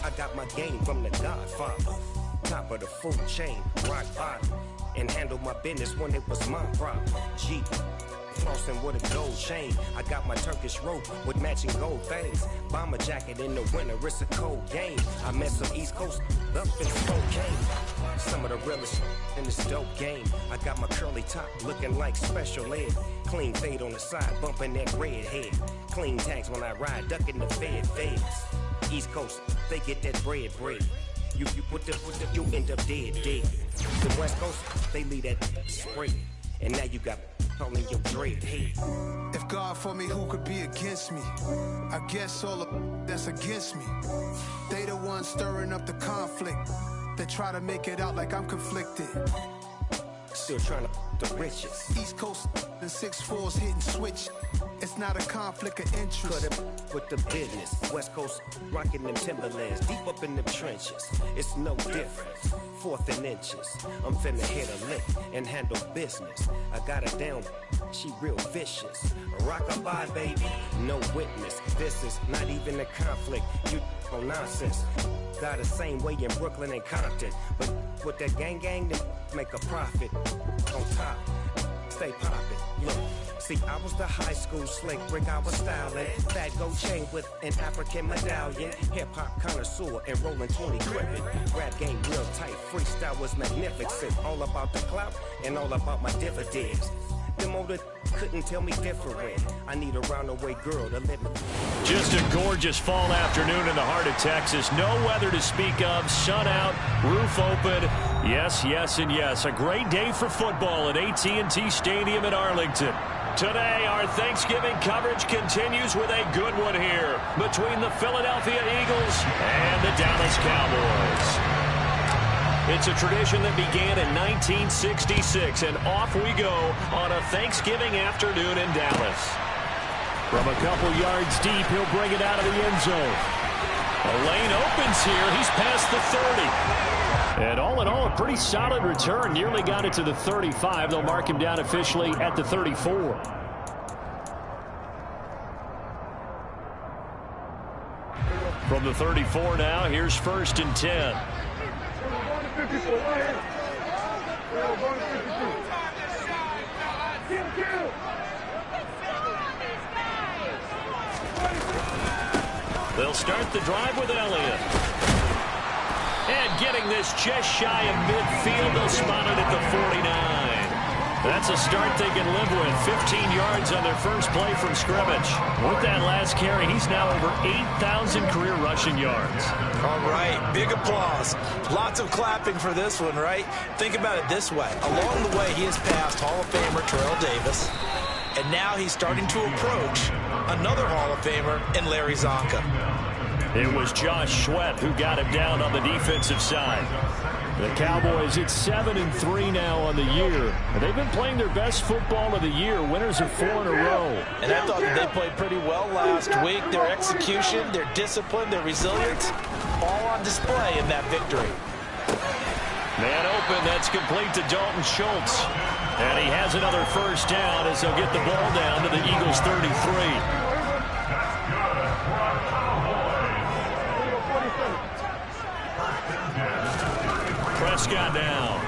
I got my game from the Godfather. Top of the food chain, rock bottom. And handle my business when it was my problem. Jeep. Flossing with a gold chain. I got my Turkish rope with matching gold things. Bomber jacket in the winter, it's a cold game. I met some East Coast up in cocaine. Some of the realest in this dope game. I got my curly top looking like special ed. Clean fade on the side, bumping that red head. Clean tags when I ride, ducking the feds. East Coast, they get that bread. You put the you end up dead. The West Coast, they leave that spread. And now you got on your dread head. If God for me, who could be against me? I guess all of that's against me. They the ones stirring up the conflict. They try to make it out like I'm conflicted. Still trying to the riches. East Coast, the 6'4's hitting switch. It's not a conflict of interest. Cut it with the business. West Coast rocking them Timberlands, deep up in them trenches. It's no difference. 4th and inches. I'm finna hit a lick and handle business. I got her down, she real vicious. Rock-a-bye, baby, no witness. This is not even a conflict. You on nonsense. Got the same way in Brooklyn and Compton. But with that gang, they make a profit. On top, stay poppin'. Look. See, I was the high school slick brick, I was styling. Fat gold chain with an African medallion. Hip-hop connoisseur and rolling 20 gripping. Rap game real tight, freestyle was magnificent. All about the clout and all about my dividends. Them older couldn't tell me different. I need a roundaway girl to let me. Just a gorgeous fall afternoon in the heart of Texas. No weather to speak of. Sun out, roof open. Yes, yes, and yes. A great day for football at AT&T Stadium in Arlington. Today, our Thanksgiving coverage continues with a good one here between the Philadelphia Eagles and the Dallas Cowboys. It's a tradition that began in 1966, and off we go on a Thanksgiving afternoon in Dallas. From a couple yards deep, he'll bring it out of the end zone. A lane opens here. He's past the 30. And all in all, a pretty solid return. Nearly got it to the 35. They'll mark him down officially at the 34. From the 34 now, here's 1st and 10. They'll start the drive with Elliott. And getting this just shy of midfield, they'll spot it at the 49. That's a start they can live with. 15 yards on their first play from scrimmage. With that last carry, he's now over 8,000 career rushing yards. All right, big applause. Lots of clapping for this one, right? Think about it this way. Along the way, he has passed Hall of Famer Terrell Davis, and now he's starting to approach another Hall of Famer in Larry Zonka. It was Josh Sweat who got him down on the defensive side. The Cowboys at 7-3 now on the year. They've been playing their best football of the year. Winners of 4 in a row. And I thought that they played pretty well last week. Their execution, their discipline, their resilience, all on display in that victory. Man open, that's complete to Dalton Schultz. And he has another first down as they'll get the ball down to the Eagles' 33. Prescott down.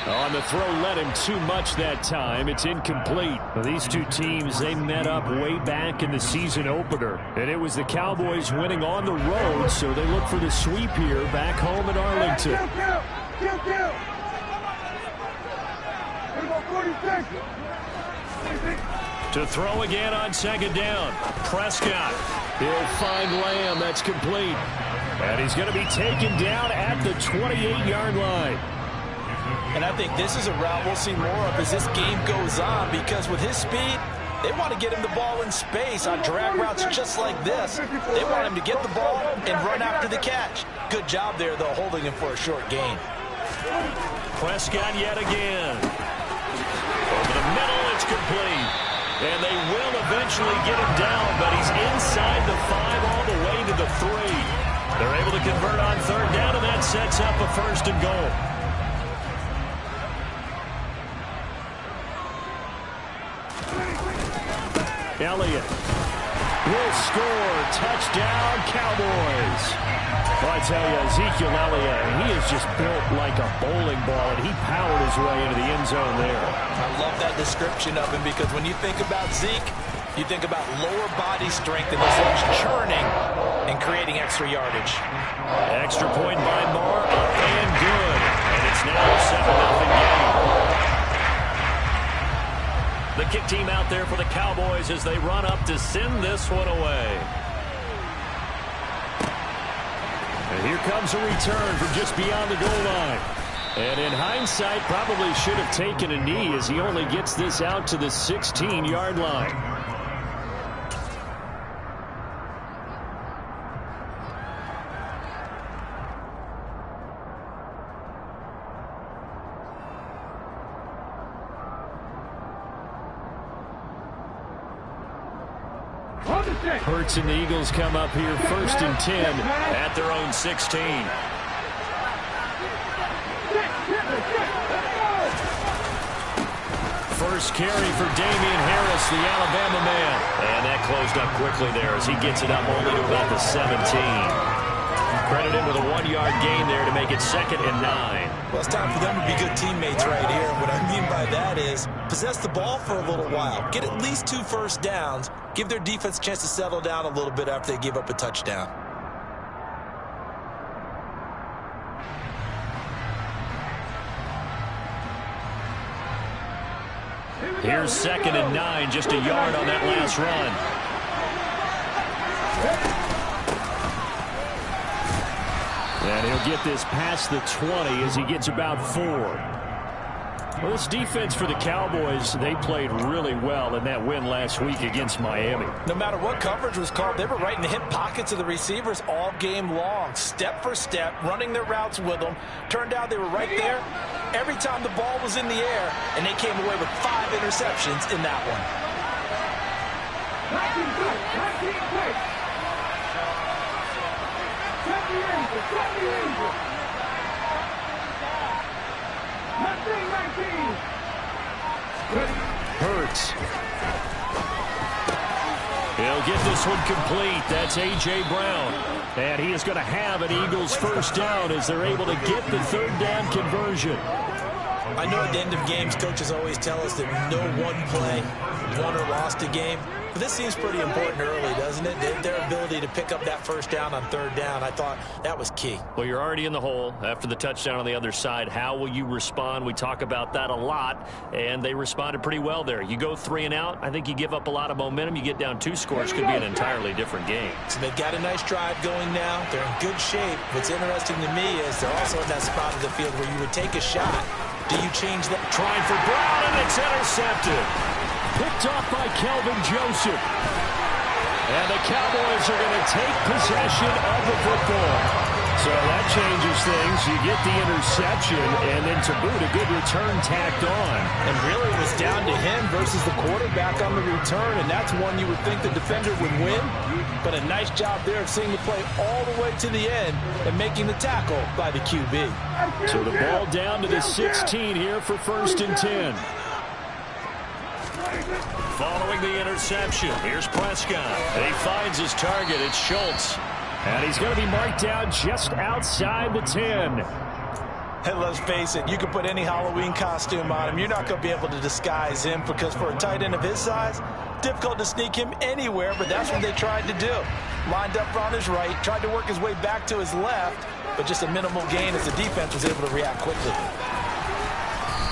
On the throw, led him too much that time. It's incomplete. Well, these two teams, they met up way back in the season opener. And it was the Cowboys winning on the road, so they look for the sweep here back home in Arlington. To throw again on 2nd down. Prescott. He'll find Lamb. That's complete. And he's going to be taken down at the 28-yard line. And I think this is a route we'll see more of as this game goes on, because with his speed, they want to get him the ball in space on drag routes just like this. They want him to get the ball and run after the catch. Good job there, though, holding him for a short gain. Prescott yet again. Over the middle, it's complete. And they will eventually get him down, but he's inside the 5 all the way to the 3. They're able to convert on third down, and that sets up a 1st and goal. Elliott will score. Touchdown, Cowboys. Well, I tell you, Ezekiel Elliott, he is just built like a bowling ball, and he powered his way into the end zone there. I love that description of him, because when you think about Zeke, you think about lower body strength and his legs churning and creating extra yardage. Extra point by Moore, up and good. And it's now a 7-0 game. The kick team out there for the Cowboys as they run up to send this one away. And here comes a return from just beyond the goal line. And in hindsight, probably should have taken a knee as he only gets this out to the 16-yard line. Hurts and the Eagles come up here 1st and 10 at their own 16. First carry for Damian Harris, the Alabama man. And that closed up quickly there as he gets it up only to about the 17. Credit him with a 1-yard gain there to make it 2nd and 9. Well, it's time for them to be good teammates right here. What I mean by that is possess the ball for a little while. Get at least 2 first downs. Give their defense a chance to settle down a little bit after they give up a touchdown. Here's 2nd and 9, just a yard on that last run. And he'll get this past the 20 as he gets about 4. Well, this defense for the Cowboys, they played really well in that win last week against Miami. No matter what coverage was called, they were right in the hip pockets of the receivers all game long, step for step, running their routes with them. Turned out they were right there every time the ball was in the air, and they came away with 5 interceptions in that one. Hurts. He'll get this one complete. That's A.J. Brown. And he is going to have an Eagles 1st down as they're able to get the 3rd down conversion. I know at the end of games, coaches always tell us that no one play won or lost a game. But this seems pretty important early, doesn't it? Their ability to pick up that 1st down on 3rd down, I thought that was key. Well, you're already in the hole after the touchdown on the other side. How will you respond? We talk about that a lot, and they responded pretty well there. You go 3 and out, I think you give up a lot of momentum. You get down 2 scores, could be an entirely different game. So they've got a nice drive going now. They're in good shape. What's interesting to me is they're also in that spot of the field where you would take a shot. Do you change that? Trying for Brown, and it's intercepted. Picked off by Kelvin Joseph. And the Cowboys are going to take possession of the football. So that changes things. You get the interception, and then to boot, a good return tacked on. And really it was down to him versus the quarterback on the return, and that's one you would think the defender would win. But a nice job there of seeing the play all the way to the end and making the tackle by the QB. So the ball down to the 16 here for 1st and 10. Following the interception, here's Prescott. He finds his target. It's Schultz. And he's going to be marked down just outside the 10. Hey, let's face it, you can put any Halloween costume on him. You're not going to be able to disguise him, because for a tight end of his size, difficult to sneak him anywhere, but that's what they tried to do. Lined up on his right, tried to work his way back to his left, but just a minimal gain as the defense was able to react quickly.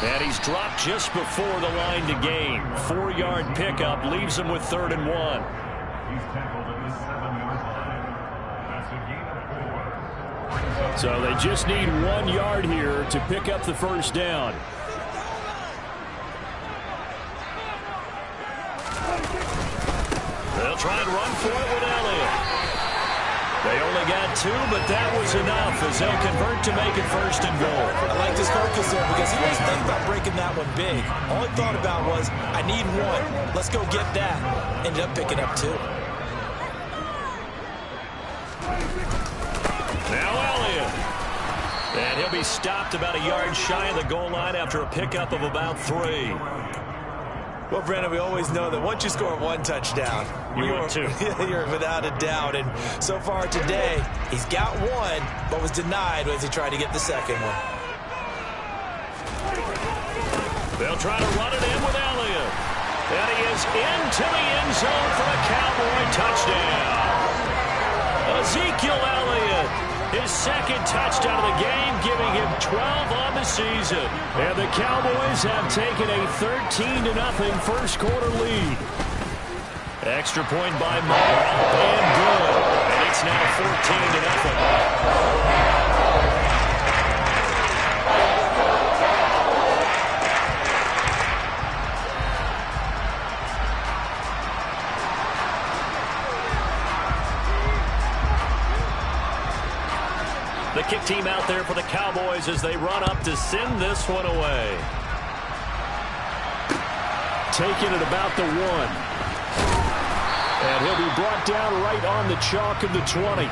And he's dropped just before the line to gain. 4-yard pickup leaves him with 3rd and 1. He's tackled at the 7-yard line. That's a gain of 4. Brings up So they just need 1 yard here to pick up the first down. They'll try and run for it with Elliott. They only got 2, but that was enough as they'll convert to make it first and goal. I like this focus there because he wasn't thinking about breaking that one big. All he thought about was, I need 1. Let's go get that. Ended up picking up 2. Now Elliott. And he'll be stopped about a yard shy of the goal line after a pickup of about 3. Well, Brandon, we always know that once you score 1 touchdown, you're 2. You're without a doubt. And so far today, he's got 1, but was denied as he tried to get the second one. They'll try to run it in with Elliott. And he is into the end zone for a Cowboy touchdown. Ezekiel Elliott, his second touchdown of the game, giving him 12 on the season. And the Cowboys have taken a 13-0 first quarter lead. Extra point by Moore, and good. And it's now 14-0. The kick team out there for the Cowboys as they run up to send this one away. Taking it about the 1. And he'll be brought down right on the chalk of the 20.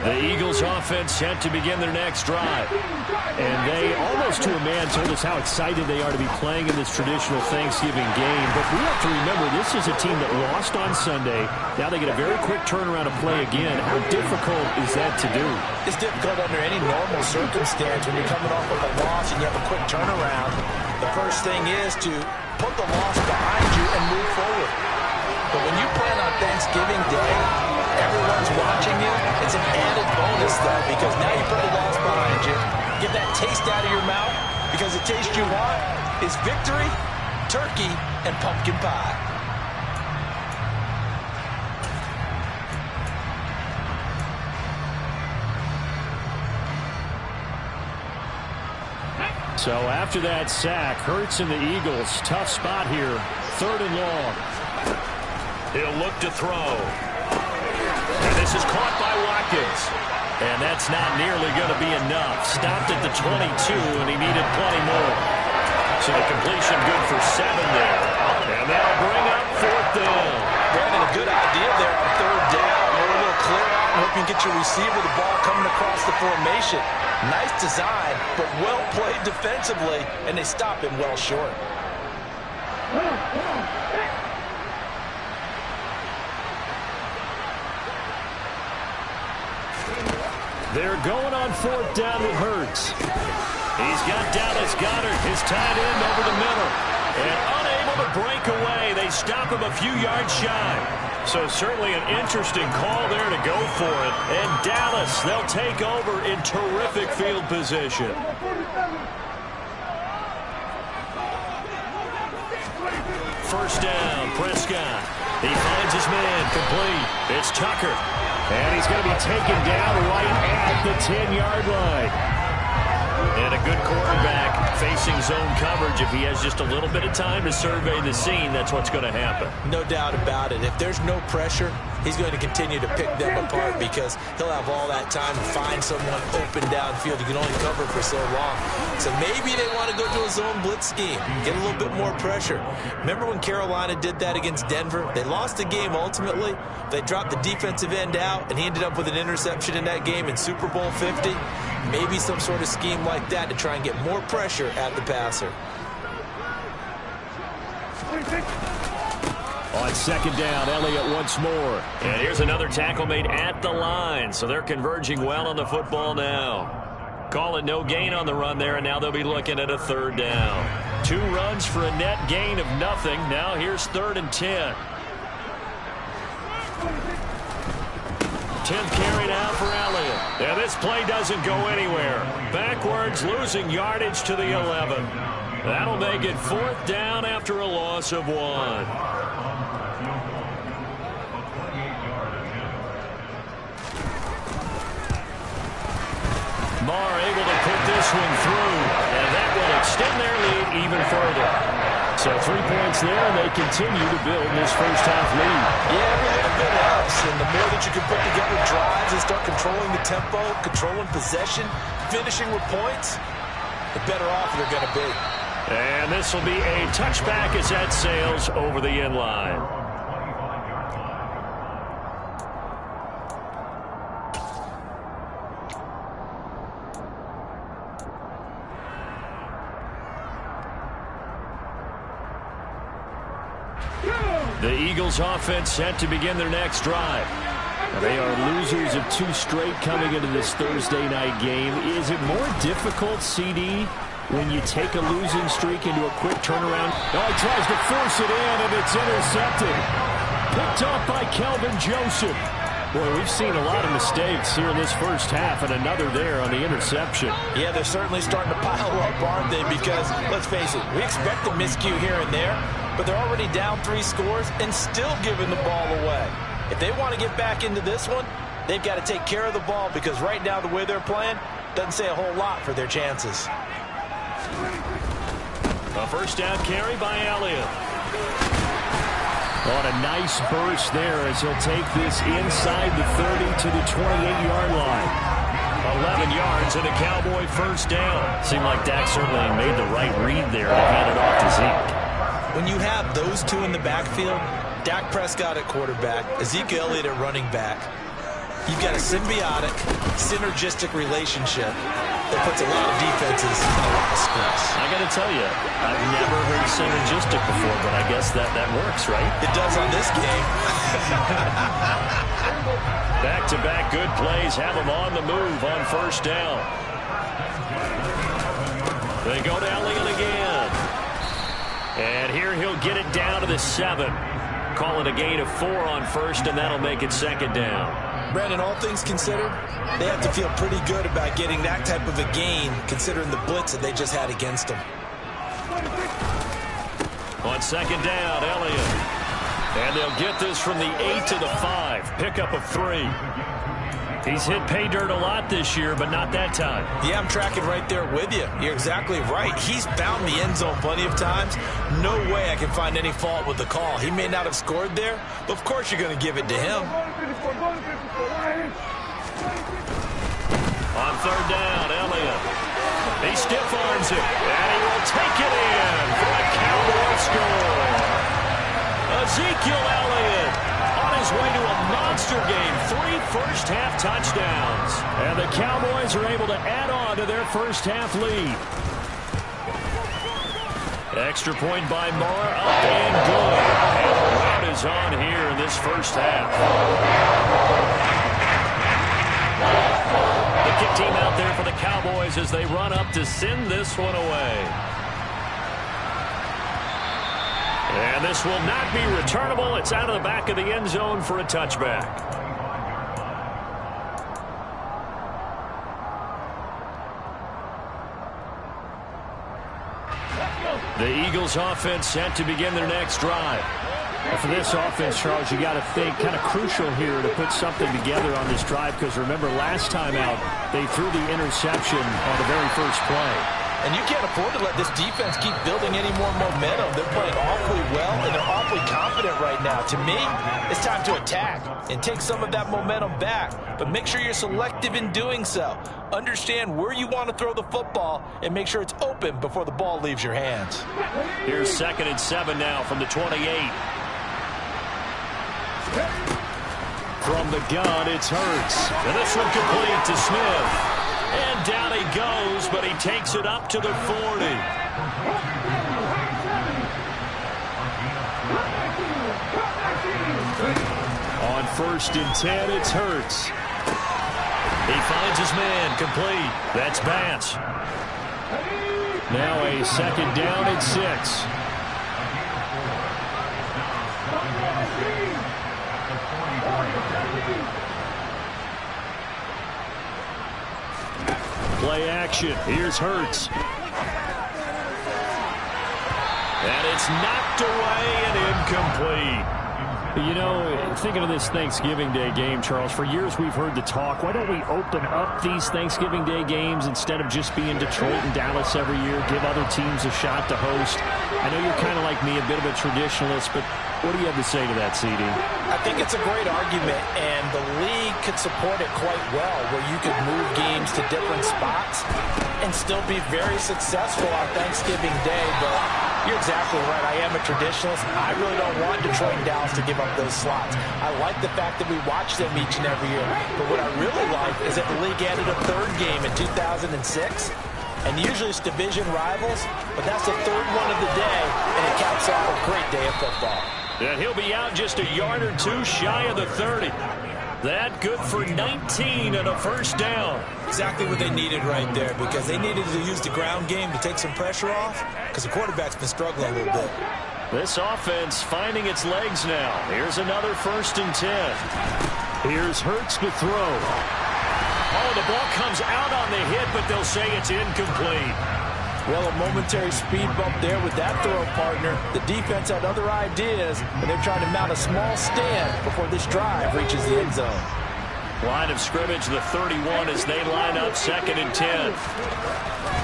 The Eagles offense set to begin their next drive. And they, almost to a man, told us how excited they are to be playing in this traditional Thanksgiving game. But we have to remember, this is a team that lost on Sunday. Now they get a very quick turnaround to play again. How difficult is that to do? It's difficult under any normal circumstance when you're coming off of a loss and you have a quick turnaround. The first thing is to put the loss behind you and move forward. But when you plan on Thanksgiving Day, everyone's watching you. It's an added bonus, though, because now you put the loss behind you. Get that taste out of your mouth, because the taste you want is victory, turkey, and pumpkin pie. So after that sack, Hurts and the Eagles, tough spot here, 3rd and long. He'll look to throw. And this is caught by Watkins. And that's not nearly going to be enough. Stopped at the 22, and he needed plenty more. So the completion good for 7 there. And that'll bring up 4th down. Brandon, a good idea there on 3rd down. Go a little clear out and hope you can get your receiver the ball coming across the formation. Nice design, but well played defensively, and they stop him well short. They're going on 4th down with Hurts. He's got Dallas Goedert, his tight end, over the middle. And unable to break away. They stop him a few yards shy. So certainly an interesting call there to go for it. And Dallas, they'll take over in terrific field position. First down, Prescott. He finds his man, complete. It's Tucker. And he's going to be taken down right at the 10-yard line. And a good quarterback facing zone coverage. If he has just a little bit of time to survey the scene, that's what's going to happen. No doubt about it. If there's no pressure, he's going to continue to pick them apart because he'll have all that time to find someone open downfield. He can only cover for so long. So maybe they want to go to a zone blitz scheme, get a little bit more pressure. Remember when Carolina did that against Denver? They lost the game ultimately. They dropped the defensive end out, and he ended up with an interception in that game in Super Bowl 50. Maybe some sort of scheme like that to try and get more pressure at the passer. On 2nd down, Elliott once more. And here's another tackle made at the line, so they're converging well on the football now. Call it no gain on the run there, and now they'll be looking at a 3rd down. 2 runs for a net gain of nothing. Now here's 3rd and 10. 10th carry now for Elliott. And this play doesn't go anywhere. Backwards, losing yardage to the 11. That'll make it 4th down after a loss of 1. Marr able to put this one through, and that will extend their lead even further. So 3 points there, and they continue to build this first-half lead. Yeah, every little bit helps, and the more that you can put together drives and start controlling the tempo, controlling possession, finishing with points, the better off they're going to be. And this will be a touchback as that sails over the end line. The Eagles offense set to begin their next drive. They are losers of 2 straight coming into this Thursday night game. Is it more difficult, CD, when you take a losing streak into a quick turnaround? Oh, he tries to force it in, and it's intercepted. Picked off by Kelvin Joseph. Boy, we've seen a lot of mistakes here in this first half, and another there on the interception. Yeah, they're certainly starting to pile up, aren't they? Because, let's face it, we expect a miscue here and there, but they're already down 3 scores and still giving the ball away. If they want to get back into this one, they've got to take care of the ball, because right now the way they're playing doesn't say a whole lot for their chances. A first down carry by Elliott. On a nice burst there as he'll take this inside the 30 to the 28-yard line. 11 yards and a Cowboy first down. Seemed like Dak certainly made the right read there to hand it off to Zeke. When you have those 2 in the backfield, Dak Prescott at quarterback, Ezekiel Elliott at running back, you've got a symbiotic, synergistic relationship that puts a lot of defenses in a lot of stress. I got to tell you, I've never heard synergistic before, but I guess that works, right? It does on this game. Back-to-back good plays have them on the move on first down. They go to Elliott again. And here he'll get it down to the 7. Call it a gain of 4 on first, and that'll make it 2nd down. Brandon, all things considered, they have to feel pretty good about getting that type of a gain, considering the blitz that they just had against them. On 2nd down, Elliott. And they'll get this from the 8 to the 5. Pickup of 3. He's hit pay dirt a lot this year, but not that time. Yeah, I'm tracking right there with you. You're exactly right. He's found the end zone plenty of times. No way I can find any fault with the call. He may not have scored there, but of course you're going to give it to him. On 3rd down, Elliott. He stiff-arms it, and he will take it in for a Cowboy score. Ezekiel Elliott on his way to a monster game. 3 first-half touchdowns. And the Cowboys are able to add on to their first-half lead. Extra point by Marr, up and good. And the rout is on here in this first half. The kick team out there for the Cowboys as they run up to send this one away. And this will not be returnable. It's out of the back of the end zone for a touchback. The Eagles offense set to begin their next drive. And for this offense, Charles, you got to think kind of crucial here to put something together on this drive, because remember last time out they threw the interception on the very first play. And you can't afford to let this defense keep building any more momentum. They're playing awfully well, and they're awfully confident right now. To me, it's time to attack and take some of that momentum back. But make sure you're selective in doing so. Understand where you want to throw the football and make sure it's open before the ball leaves your hands. Here's 2nd and 7 now from the 28. From the gun, it's Hurts. And this one complete to Smith. And down he goes, but he takes it up to the 40. On 1st and 10, it's Hurts. He finds his man, complete. That's Bass. Now a second down and 6. Play action. Here's Hurts. And it's knocked away and incomplete. You know, thinking of this Thanksgiving Day game, Charles, for years we've heard the talk, why don't we open up these Thanksgiving Day games instead of just being Detroit and Dallas every year, give other teams a shot to host? I know you're kind of like me, a bit of a traditionalist, but what do you have to say to that, CD? I think it's a great argument, and the league could support it quite well, where you could move games to different spots and still be very successful on Thanksgiving Day, but you're exactly right. I am a traditionalist. I really don't want Detroit and Dallas to give up those slots. I like the fact that we watch them each and every year. But what I really like is that the league added a third game in 2006. And usually it's division rivals, but that's the third one of the day, and it caps off a great day of football. And he'll be out just a yard or two shy of the 30. That good for 19 and a first down. Exactly what they needed right there, because they needed to use the ground game to take some pressure off, because the quarterback's been struggling a little bit. This offense finding its legs now. Here's another 1st and 10. Here's Hurts to throw. Oh, the ball comes out on the hit, but they'll say it's incomplete. Well, a momentary speed bump there with that throw, partner. The defense had other ideas, and they're trying to mount a small stand before this drive reaches the end zone. Line of scrimmage, the 31, as they line up 2nd and 10.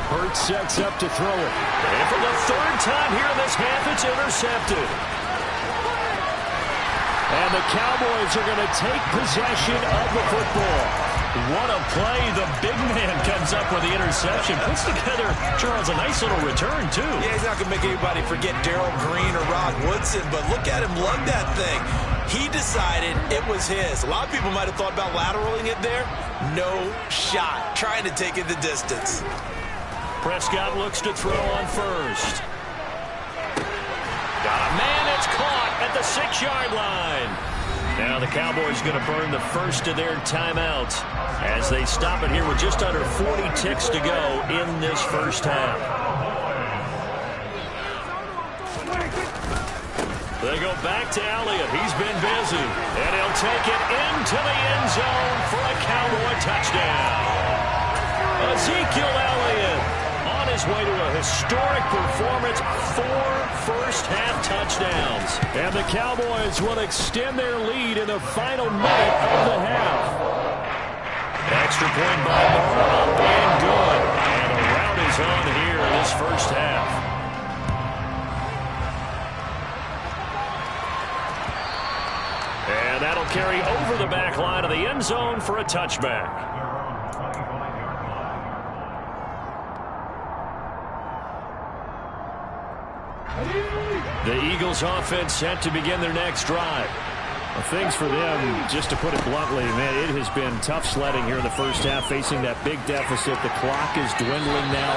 Hurts sets up to throw it. And for the 3rd time here in this half, it's intercepted. And the Cowboys are going to take possession of the football. What a play. The big man comes up with the interception. Puts together, Charles, a nice little return, too. Yeah, he's not going to make anybody forget Darrell Green or Rod Woodson, but look at him lug that thing. He decided it was his. A lot of people might have thought about lateraling it there. No shot. Trying to take it the distance. Prescott looks to throw on first. Got a man that's caught at the 6-yard line. Now the Cowboys going to burn the first of their timeouts as they stop it here with just under 40 ticks to go in this first half. They go back to Elliott. He's been busy. And he'll take it into the end zone for a Cowboy touchdown. Ezekiel Elliott on his way to a historic performance, 4 first-half touchdowns. And the Cowboys will extend their lead in the final minute of the half. Extra point by Moore, up and good. And a rout is on here in this first half. And that'll carry over the back line of the end zone for a touchback. The Eagles offense set to begin their next drive. Well, things for them, just to put it bluntly, man, it has been tough sledding here in the first half, facing that big deficit. The clock is dwindling now.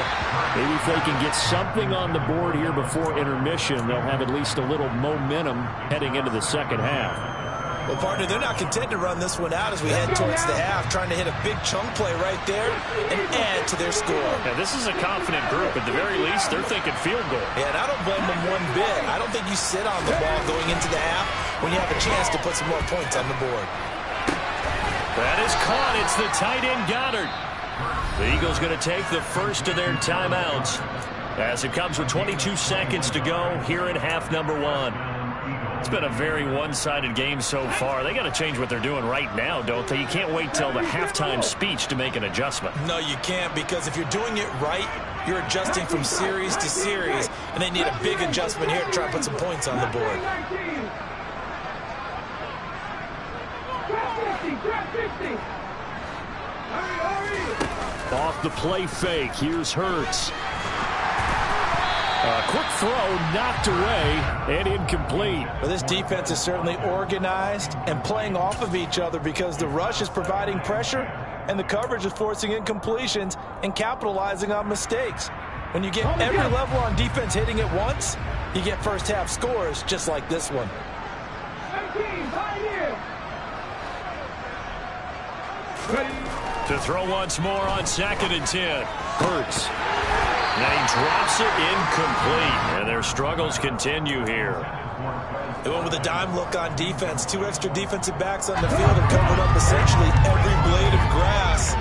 Maybe if they can get something on the board here before intermission, they'll have at least a little momentum heading into the second half. Well, partner, they're not content to run this one out as we head towards the half, trying to hit a big chunk play right there and add to their score. Yeah, this is a confident group. At the very least, they're thinking field goal. Yeah, and I don't blame them one bit. I don't think you sit on the ball going into the half when you have a chance to put some more points on the board. That is caught. It's the tight end, Goddard. The Eagles going to take the first of their timeouts as it comes with 22 seconds to go here in half number 1. It's been a very one-sided game so far. They got to change what they're doing right now, don't they? You can't wait till the halftime speech to make an adjustment. No, you can't, because if you're doing it right, you're adjusting from series to series, and they need a big adjustment here to try and put some points on the board. Off the play fake, here's Hurts. Quick throw knocked away and incomplete. Well, this defense is certainly organized and playing off of each other because the rush is providing pressure and the coverage is forcing incompletions and capitalizing on mistakes. When you get every level on defense hitting at once, you get first half scores just like this one. To throw once more on 2nd and 10. Hurts. And he drops it incomplete. And their struggles continue here. They went with a dime look on defense. 2 extra defensive backs on the field and covered up essentially every blade of grass.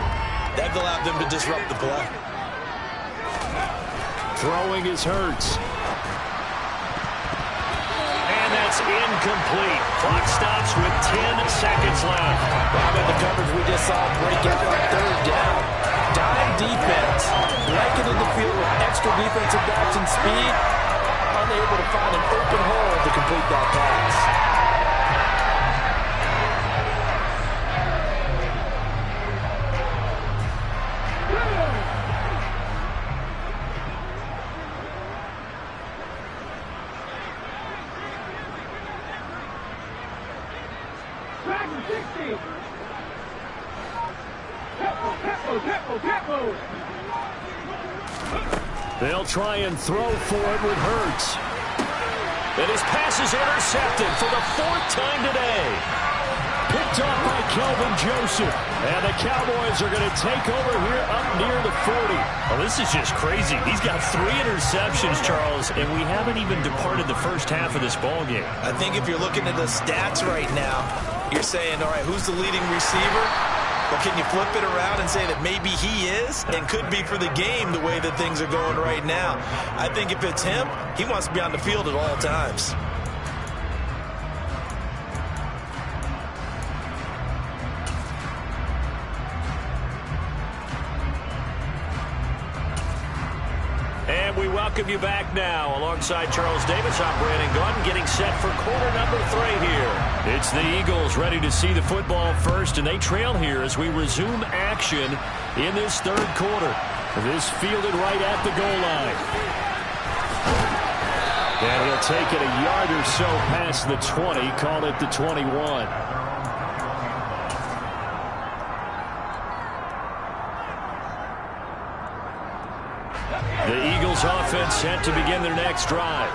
That allowed them to disrupt the play. Throwing is Hurts. And that's incomplete. Clock stops with 10 seconds left. Robin, the coverage we just saw break out on third down. Dime defense. Blanketed the field with extra defensive backs and speed. Unable to find an open hole to complete that pass. They'll try and throw for it with Hurts. And his pass is intercepted for the 4th time today. Picked off by Kelvin Joseph. And the Cowboys are going to take over here up near the 40. Well, this is just crazy. He's got 3 interceptions, Charles, and we haven't even departed the first half of this ballgame. I think if you're looking at the stats right now, you're saying, all right, who's the leading receiver? Well, can you flip it around and say that maybe he is and could be for the game the way that things are going right now? I think if it's him, he wants to be on the field at all times. And we welcome you back now. Alongside Charles Davis, I'm Brandon Gordon, getting set for quarter number 3 here. It's the Eagles ready to see the football first, and they trail here as we resume action in this 3rd quarter. This fielded right at the goal line. And he'll take it a yard or so past the 20, call it the 21. The Eagles offense set to begin their next drive.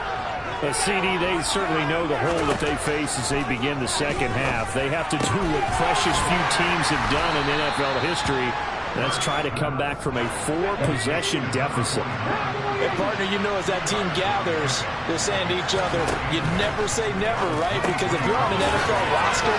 A CD, they certainly know the hole that they face as they begin the second half. They have to do what precious few teams have done in NFL history. That's try to come back from a 4-possession deficit. And partner, you know, as that team gathers, they're saying to each other, you never say never, right? Because if you're on an NFL roster,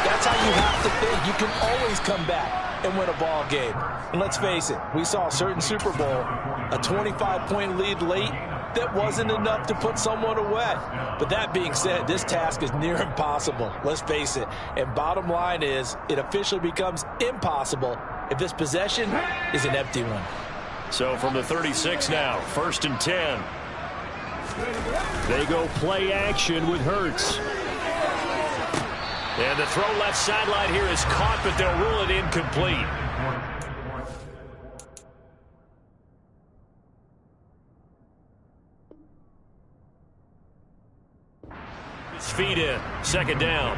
that's how you have to think. You can always come back and win a ball game. And let's face it, we saw a certain Super Bowl, a 25-point lead late, that wasn't enough to put someone away. But that being said, this task is near impossible. Let's face it. And bottom line is, it officially becomes impossible if this possession is an empty one. So from the 36 now, 1st and 10. They go play action with Hurts. And the throw left sideline here is caught, but they'll rule it incomplete. His feet in, 2nd down.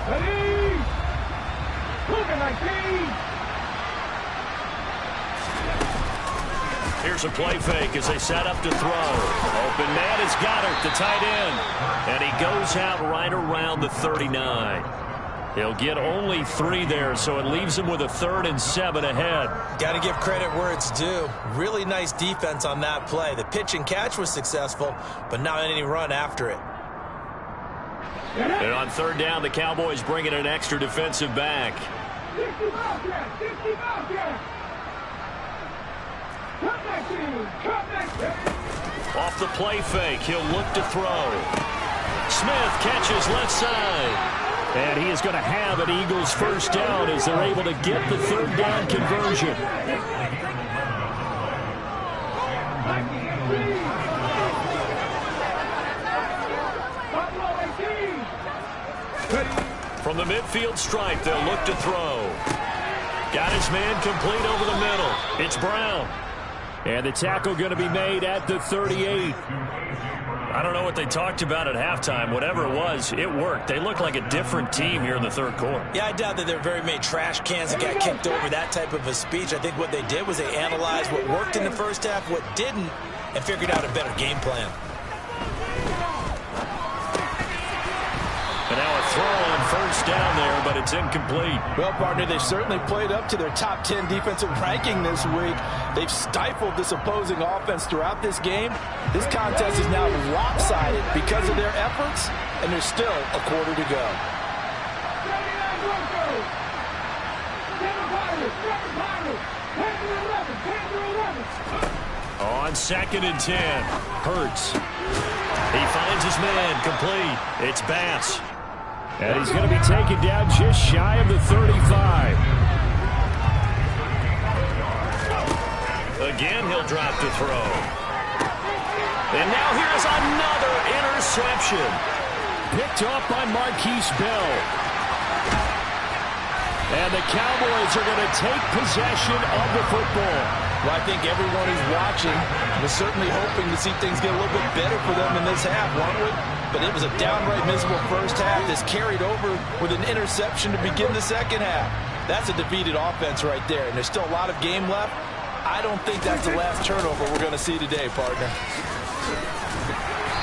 Ready? Moving 19. Here's a play fake as they set up to throw. Open man is Goddard, the tight end. And he goes out right around the 39. He'll get only 3 there, so it leaves him with a 3rd and 7 ahead. Got to give credit where it's due. Really nice defense on that play. The pitch and catch was successful, but not any run after it. And on 3rd down, the Cowboys bring in an extra defensive back. 60 Bobcats, 60 Bobcats. Cut back team, cut back team. Off the play fake, he'll look to throw. Smith catches left side. And he is going to have an Eagles 1st down as they're able to get the 3rd down conversion. From the midfield stripe, they'll look to throw. Got his man complete over the middle. It's Brown. And the tackle going to be made at the 38. I don't know what they talked about at halftime. Whatever it was, it worked. They look like a different team here in the 3rd quarter. Yeah, I doubt that there are very many trash cans that got kicked over that type of a speech. I think what they did was they analyzed what worked in the first half, what didn't, and figured out a better game plan. And now a throw first down there, but it's incomplete. Well, partner, they've certainly played up to their top 10 defensive ranking this week. They've stifled this opposing offense throughout this game. This contest is now lopsided because of their efforts, and there's still a quarter to go. On 2nd and 10, Hurts. He finds his man, complete. It's Bass. And he's going to be taken down just shy of the 35. Again, he'll drop to throw. And now here's another interception. Picked off by Marquise Bell. And the Cowboys are going to take possession of the football. Well, I think everyone who's watching was certainly hoping to see things get a little bit better for them in this half, weren't we? But it was a downright miserable first half that's carried over with an interception to begin the second half. That's a defeated offense right there, and there's still a lot of game left. I don't think that's the last turnover we're going to see today, partner.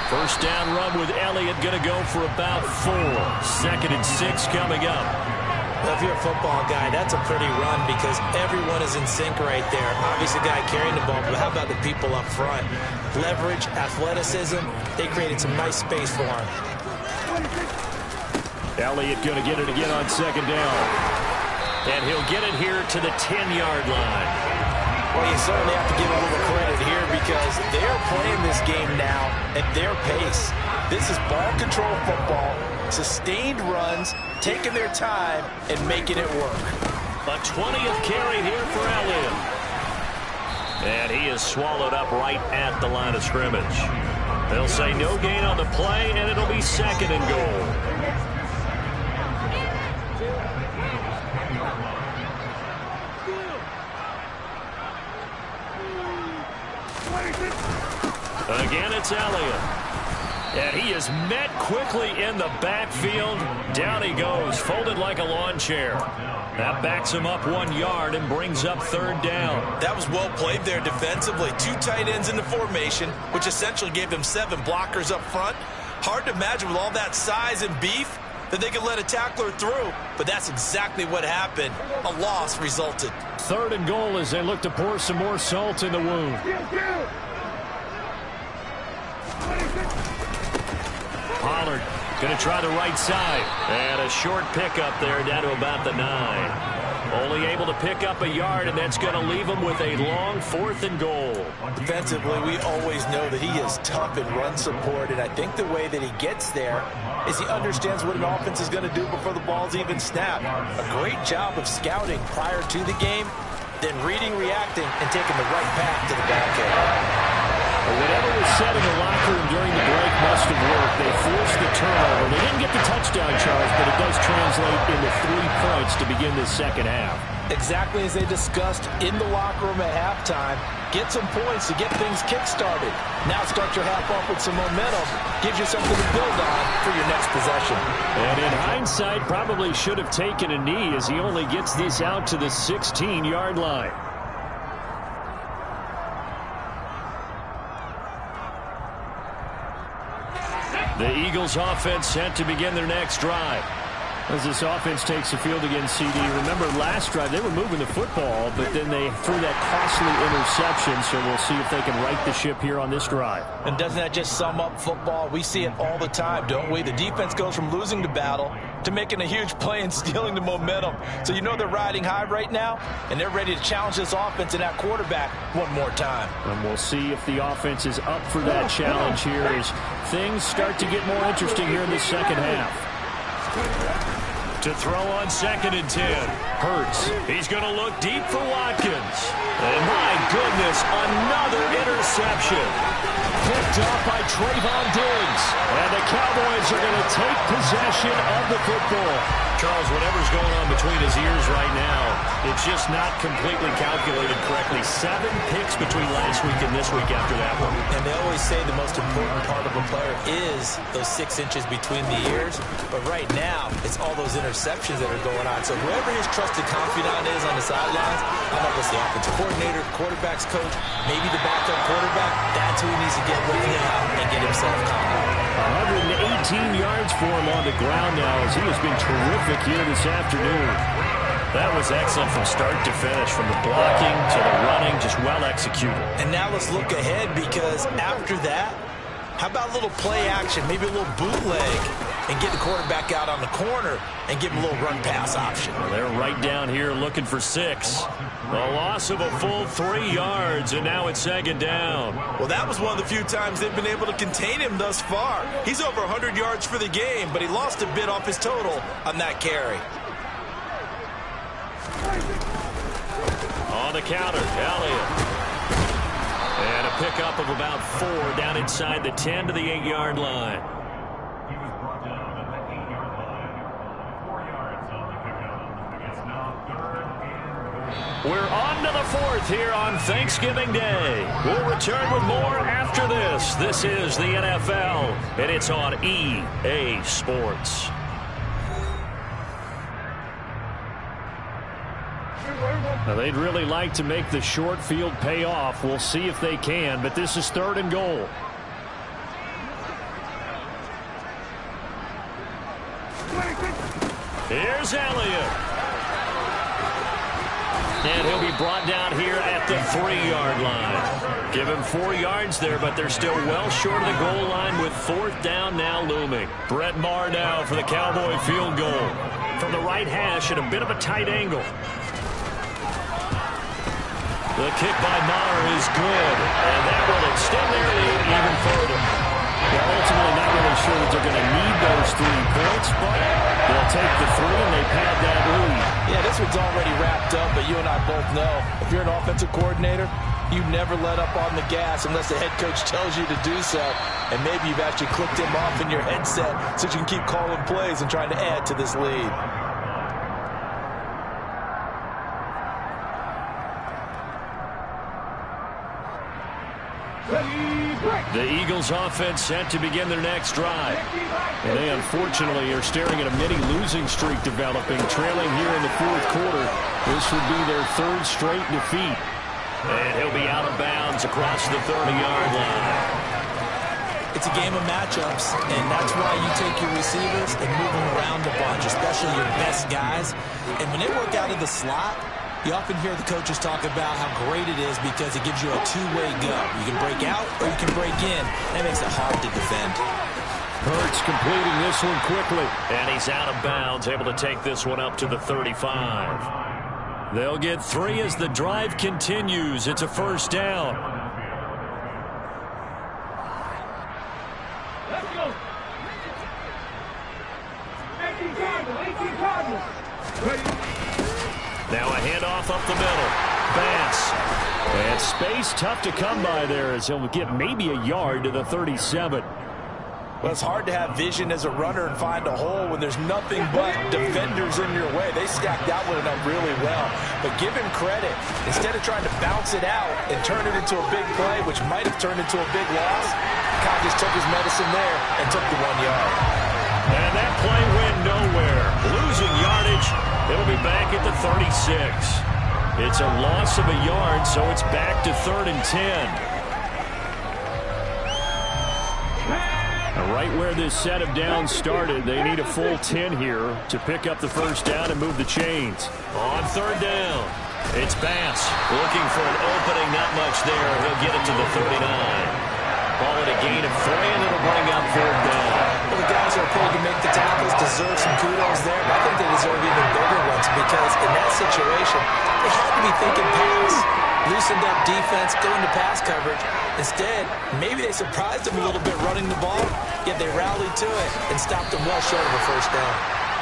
First down run with Elliott going to go for about 4. 2nd and 6 coming up. Well, if you're a football guy, that's a pretty run because everyone is in sync right there. Obviously, the guy carrying the ball, but how about the people up front? Leverage, athleticism, they created some nice space for him. Elliott going to get it again on 2nd down. And he'll get it here to the 10-yard line. Well, you certainly have to give a little credit here because they're playing this game now at their pace. This is ball control football, sustained runs, taking their time and making it work. A 20th carry here for Elliott. And he is swallowed up right at the line of scrimmage. They'll say no gain on the play, and it'll be 2nd and goal. Again, it's Elliott. And he is met quickly in the backfield. Down he goes, folded like a lawn chair. That backs him up 1 yard and brings up 3rd down. That was well played there defensively. 2 tight ends in the formation, which essentially gave them 7 blockers up front. Hard to imagine with all that size and beef that they could let a tackler through, but that's exactly what happened. A loss resulted. 3rd and goal as they look to pour some more salt in the wound. Pollard going to try the right side. And a short pickup there down to about the 9. Only able to pick up a yard, and that's going to leave him with a long 4th and goal. Defensively, we always know that he is tough in run support, and I think the way that he gets there is he understands what an offense is going to do before the ball's even snapped. A great job of scouting prior to the game, then reading, reacting, and taking the right path to the back end. Whatever was said in the locker room during the break must have worked. They forced the turnover. They didn't get the touchdown, Charles, but it does translate into 3 points to begin this second half. Exactly as they discussed in the locker room at halftime. Get some points to get things kick-started. Now start your half off with some momentum. Gives you something to build on for your next possession. And in hindsight, probably should have taken a knee as he only gets this out to the 16-yard line. The Eagles offense set to begin their next drive. As this offense takes the field against CD, remember last drive they were moving the football, but then they threw that costly interception, so we'll see if they can right the ship here on this drive. And doesn't that just sum up football? We see it all the time, don't we? The defense goes from losing the battle to making a huge play and stealing the momentum. So you know they're riding high right now, and they're ready to challenge this offense and that quarterback one more time. And we'll see if the offense is up for that challenge here as things start to get more interesting here in the second half. To throw on 2nd and 10. Hurts. He's going to look deep for Watkins. And my goodness, another interception. Picked off by Trayvon Diggs. And the Cowboys are going to take possession of the football. Charles, whatever's going on between his ears right now, it's just not completely calculated correctly. 7 picks between last week and this week after that one. And they always say the most important part of a player is those 6 inches between the ears. But right now, it's all those interceptions that are going on. So whoever his trusted confidant is on the sidelines, I don't know if it's the offensive coordinator, quarterback's coach, maybe the backup quarterback, that's who he needs to get looking out and get himself calm. 118 yards for him on the ground now as he has been terrific here this afternoon. That was excellent from start to finish, from the blocking to the running, just well executed. And now let's look ahead, because after that, how about a little play action, maybe a little bootleg, and get the quarterback out on the corner and give him a little run-pass option. Well, they're right down here looking for 6. A loss of a full 3 yards, and now it's second down. Well, that was one of the few times they've been able to contain him thus far. He's over 100 yards for the game, but he lost a bit off his total on that carry. On the counter, Elliott. And a pickup of about 4 down inside the 10 to the 8-yard line. He was brought down at the 8-yard line. 4 yards on the pickup. It's now 3rd and goal. We're on to the 4th here on Thanksgiving Day. We'll return with more after this. This is the NFL, and it's on EA Sports. Now, they'd really like to make the short field pay off. We'll see if they can, but this is 3rd and goal. Here's Elliott. And he'll be brought down here at the 3-yard line. Give him 4 yards there, but they're still well short of the goal line with 4th down now looming. Brett Maher now for the Cowboy field goal. From the right hash at a bit of a tight angle. The kick by Maher is good, and that will extend their lead even further. Well, ultimately not really sure that they're going to need those 3 points, but they'll take the 3 and they pad that lead. Yeah, this one's already wrapped up, but you and I both know if you're an offensive coordinator, you never let up on the gas unless the head coach tells you to do so. And maybe you've actually clicked him off in your headset so you can keep calling plays and trying to add to this lead. The Eagles offense set to begin their next drive. And they unfortunately are staring at a mini losing streak developing, trailing here in the 4th quarter. This would be their 3rd straight defeat. And he'll be out of bounds across the 30-yard line. It's a game of matchups, and that's why you take your receivers and move them around a bunch, especially your best guys. And when they work out of the slot, you often hear the coaches talk about how great it is because it gives you a two-way go. You can break out or you can break in. That makes it hard to defend. Hurts completing this one quickly. And he's out of bounds, able to take this one up to the 35. They'll get 3 as the drive continues. It's a 1st down. Let's go. 18 Cardinals. Ready. Now a handoff up the middle. Bass. And space tough to come by there as he'll get maybe a yard to the 37. Well, it's hard to have vision as a runner and find a hole when there's nothing but defenders in your way. They stacked that one up really well. But give him credit. Instead of trying to bounce it out and turn it into a big play, which might have turned into a big loss, Kyle just took his medicine there and took the 1 yard. And that play went nowhere. Losing yardage. It'll be back at the 36. It's a loss of a yard, so it's back to 3rd and 10. Right where this set of downs started, they need a full 10 here to pick up the 1st down and move the chains. On 3rd down, it's Bass looking for an opening, not much there. He'll get it to the 39. Ball at a gain of 3, and it'll bring up 4th down. Well, the guys who are paid to make the tackles deserve some kudos there, but I think they deserve even bigger ones because in that situation, they had to be thinking pass. Loosened up defense, going to pass coverage. Instead, maybe they surprised them a little bit running the ball, yet they rallied to it and stopped them well short of a 1st down.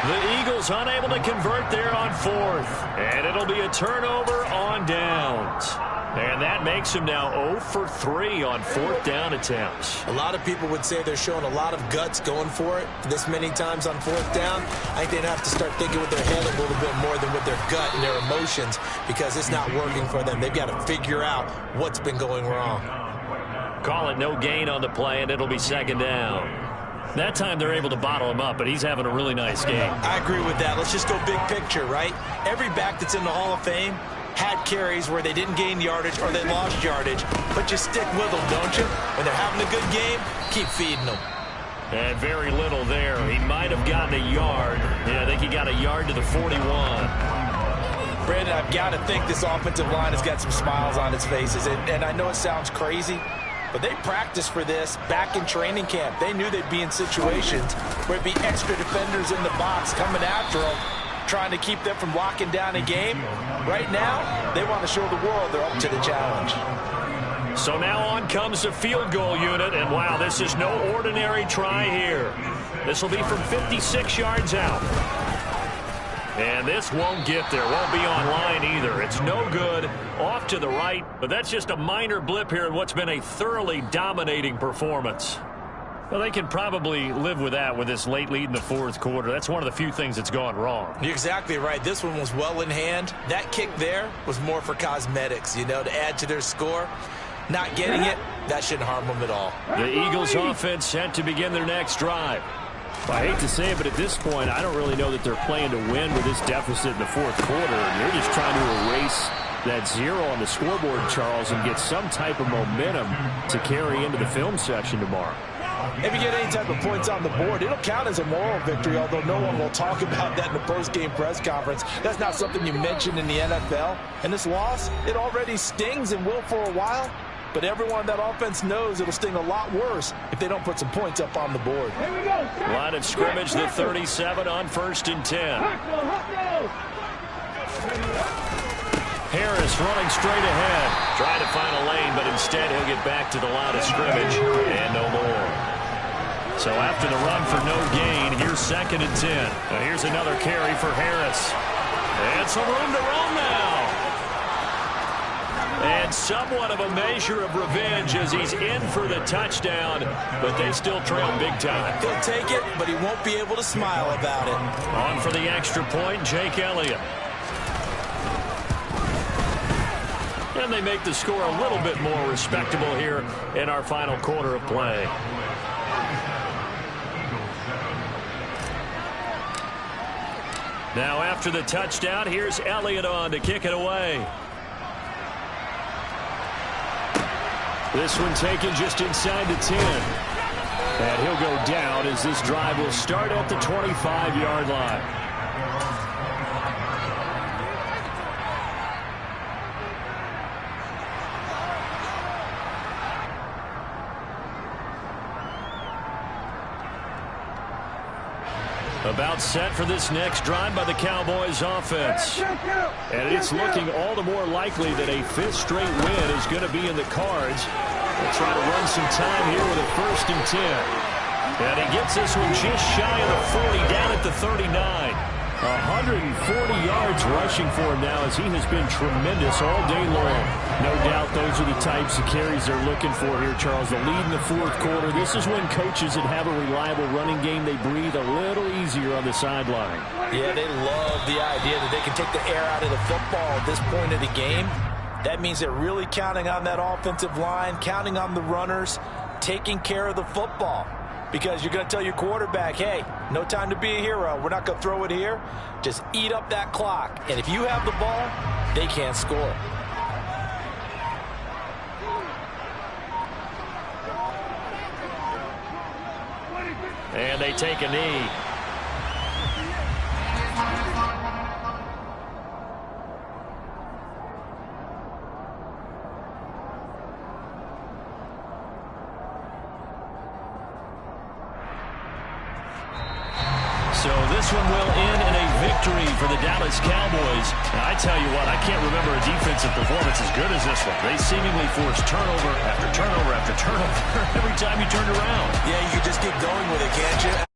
The Eagles unable to convert there on 4th, and it'll be a turnover on downs. And that makes him now 0 for 3 on 4th down attempts. A lot of people would say they're showing a lot of guts going for it this many times on 4th down. I think they'd have to start thinking with their head a little bit more than with their gut and their emotions because it's not working for them. They've got to figure out what's been going wrong. Call it no gain on the play, and it'll be 2nd down. That time they're able to bottle him up, but he's having a really nice game. I agree with that. Let's just go big picture, right? Every back that's in the Hall of Fame had carries where they didn't gain yardage or they lost yardage, but you stick with them, don't you? When they're having a good game, keep feeding them. And very little there. He might have gotten a yard. Yeah, I think he got a yard to the 41. Brandon, I've got to think this offensive line has got some smiles on its faces. And I know it sounds crazy, but they practiced for this back in training camp. They knew they'd be in situations where it'd be extra defenders in the box coming after them, trying to keep them from locking down a game. Right now, they want to show the world they're up to the challenge. So now on comes the field goal unit, and wow, this is no ordinary try here. This will be from 56 yards out. And this won't get there, won't be on line either. It's no good, off to the right, but that's just a minor blip here in what's been a thoroughly dominating performance. Well, they can probably live with that with this late lead in the fourth quarter. That's one of the few things that's gone wrong. You're exactly right. This one was well in hand. That kick there was more for cosmetics, you know, to add to their score. Not getting it, that shouldn't harm them at all. The Eagles offense set to begin their next drive. I hate to say it, but at this point, I don't really know that they're playing to win with this deficit in the fourth quarter. They're just trying to erase that zero on the scoreboard, Charles, and get some type of momentum to carry into the film section tomorrow. If you get any type of points on the board, it'll count as a moral victory, although no one will talk about that in the post-game press conference. That's not something you mentioned in the NFL. And this loss, it already stings and will for a while. But everyone on that offense knows it'll sting a lot worse if they don't put some points up on the board. Here we go. Line of scrimmage, the 37 on 1st and 10. Harris running straight ahead. Trying to find a lane, but instead he'll get back to the line of scrimmage and no more. So after the run for no gain, here's 2nd and 10. Now here's another carry for Harris. And some room to roam now. And somewhat of a measure of revenge as he's in for the touchdown, but they still trail big time. He'll take it, but he won't be able to smile about it. On for the extra point, Jake Elliott. And they make the score a little bit more respectable here in our final quarter of play. Now after the touchdown, here's Elliott on to kick it away. This one taken just inside the 10. And he'll go down as this drive will start at the 25-yard line. About set for this next drive by the Cowboys offense. And it's looking all the more likely that a 5th straight win is going to be in the cards. They'll try to run some time here with a 1st and 10. And he gets this one just shy of the 40, down at the 39. 140 yards rushing for him now as he has been tremendous all day long. No doubt those are the types of carries they're looking for here, Charles. The lead in the fourth quarter. This is when coaches that have a reliable running game, they breathe a little easier on the sideline. Yeah, they love the idea that they can take the air out of the football at this point of the game. That means they're really counting on that offensive line, counting on the runners, taking care of the football. Because you're going to tell your quarterback, hey, no time to be a hero. We're not going to throw it here. Just eat up that clock. And if you have the ball, they can't score. And they take a knee. So this one will end in a victory for the Dallas Cowboys. And I tell you what, I can't remember a defensive performance as good as this one. They seemingly forced turnover after turnover after turnover every time you turned around. Yeah, you can just keep going with it, can't you?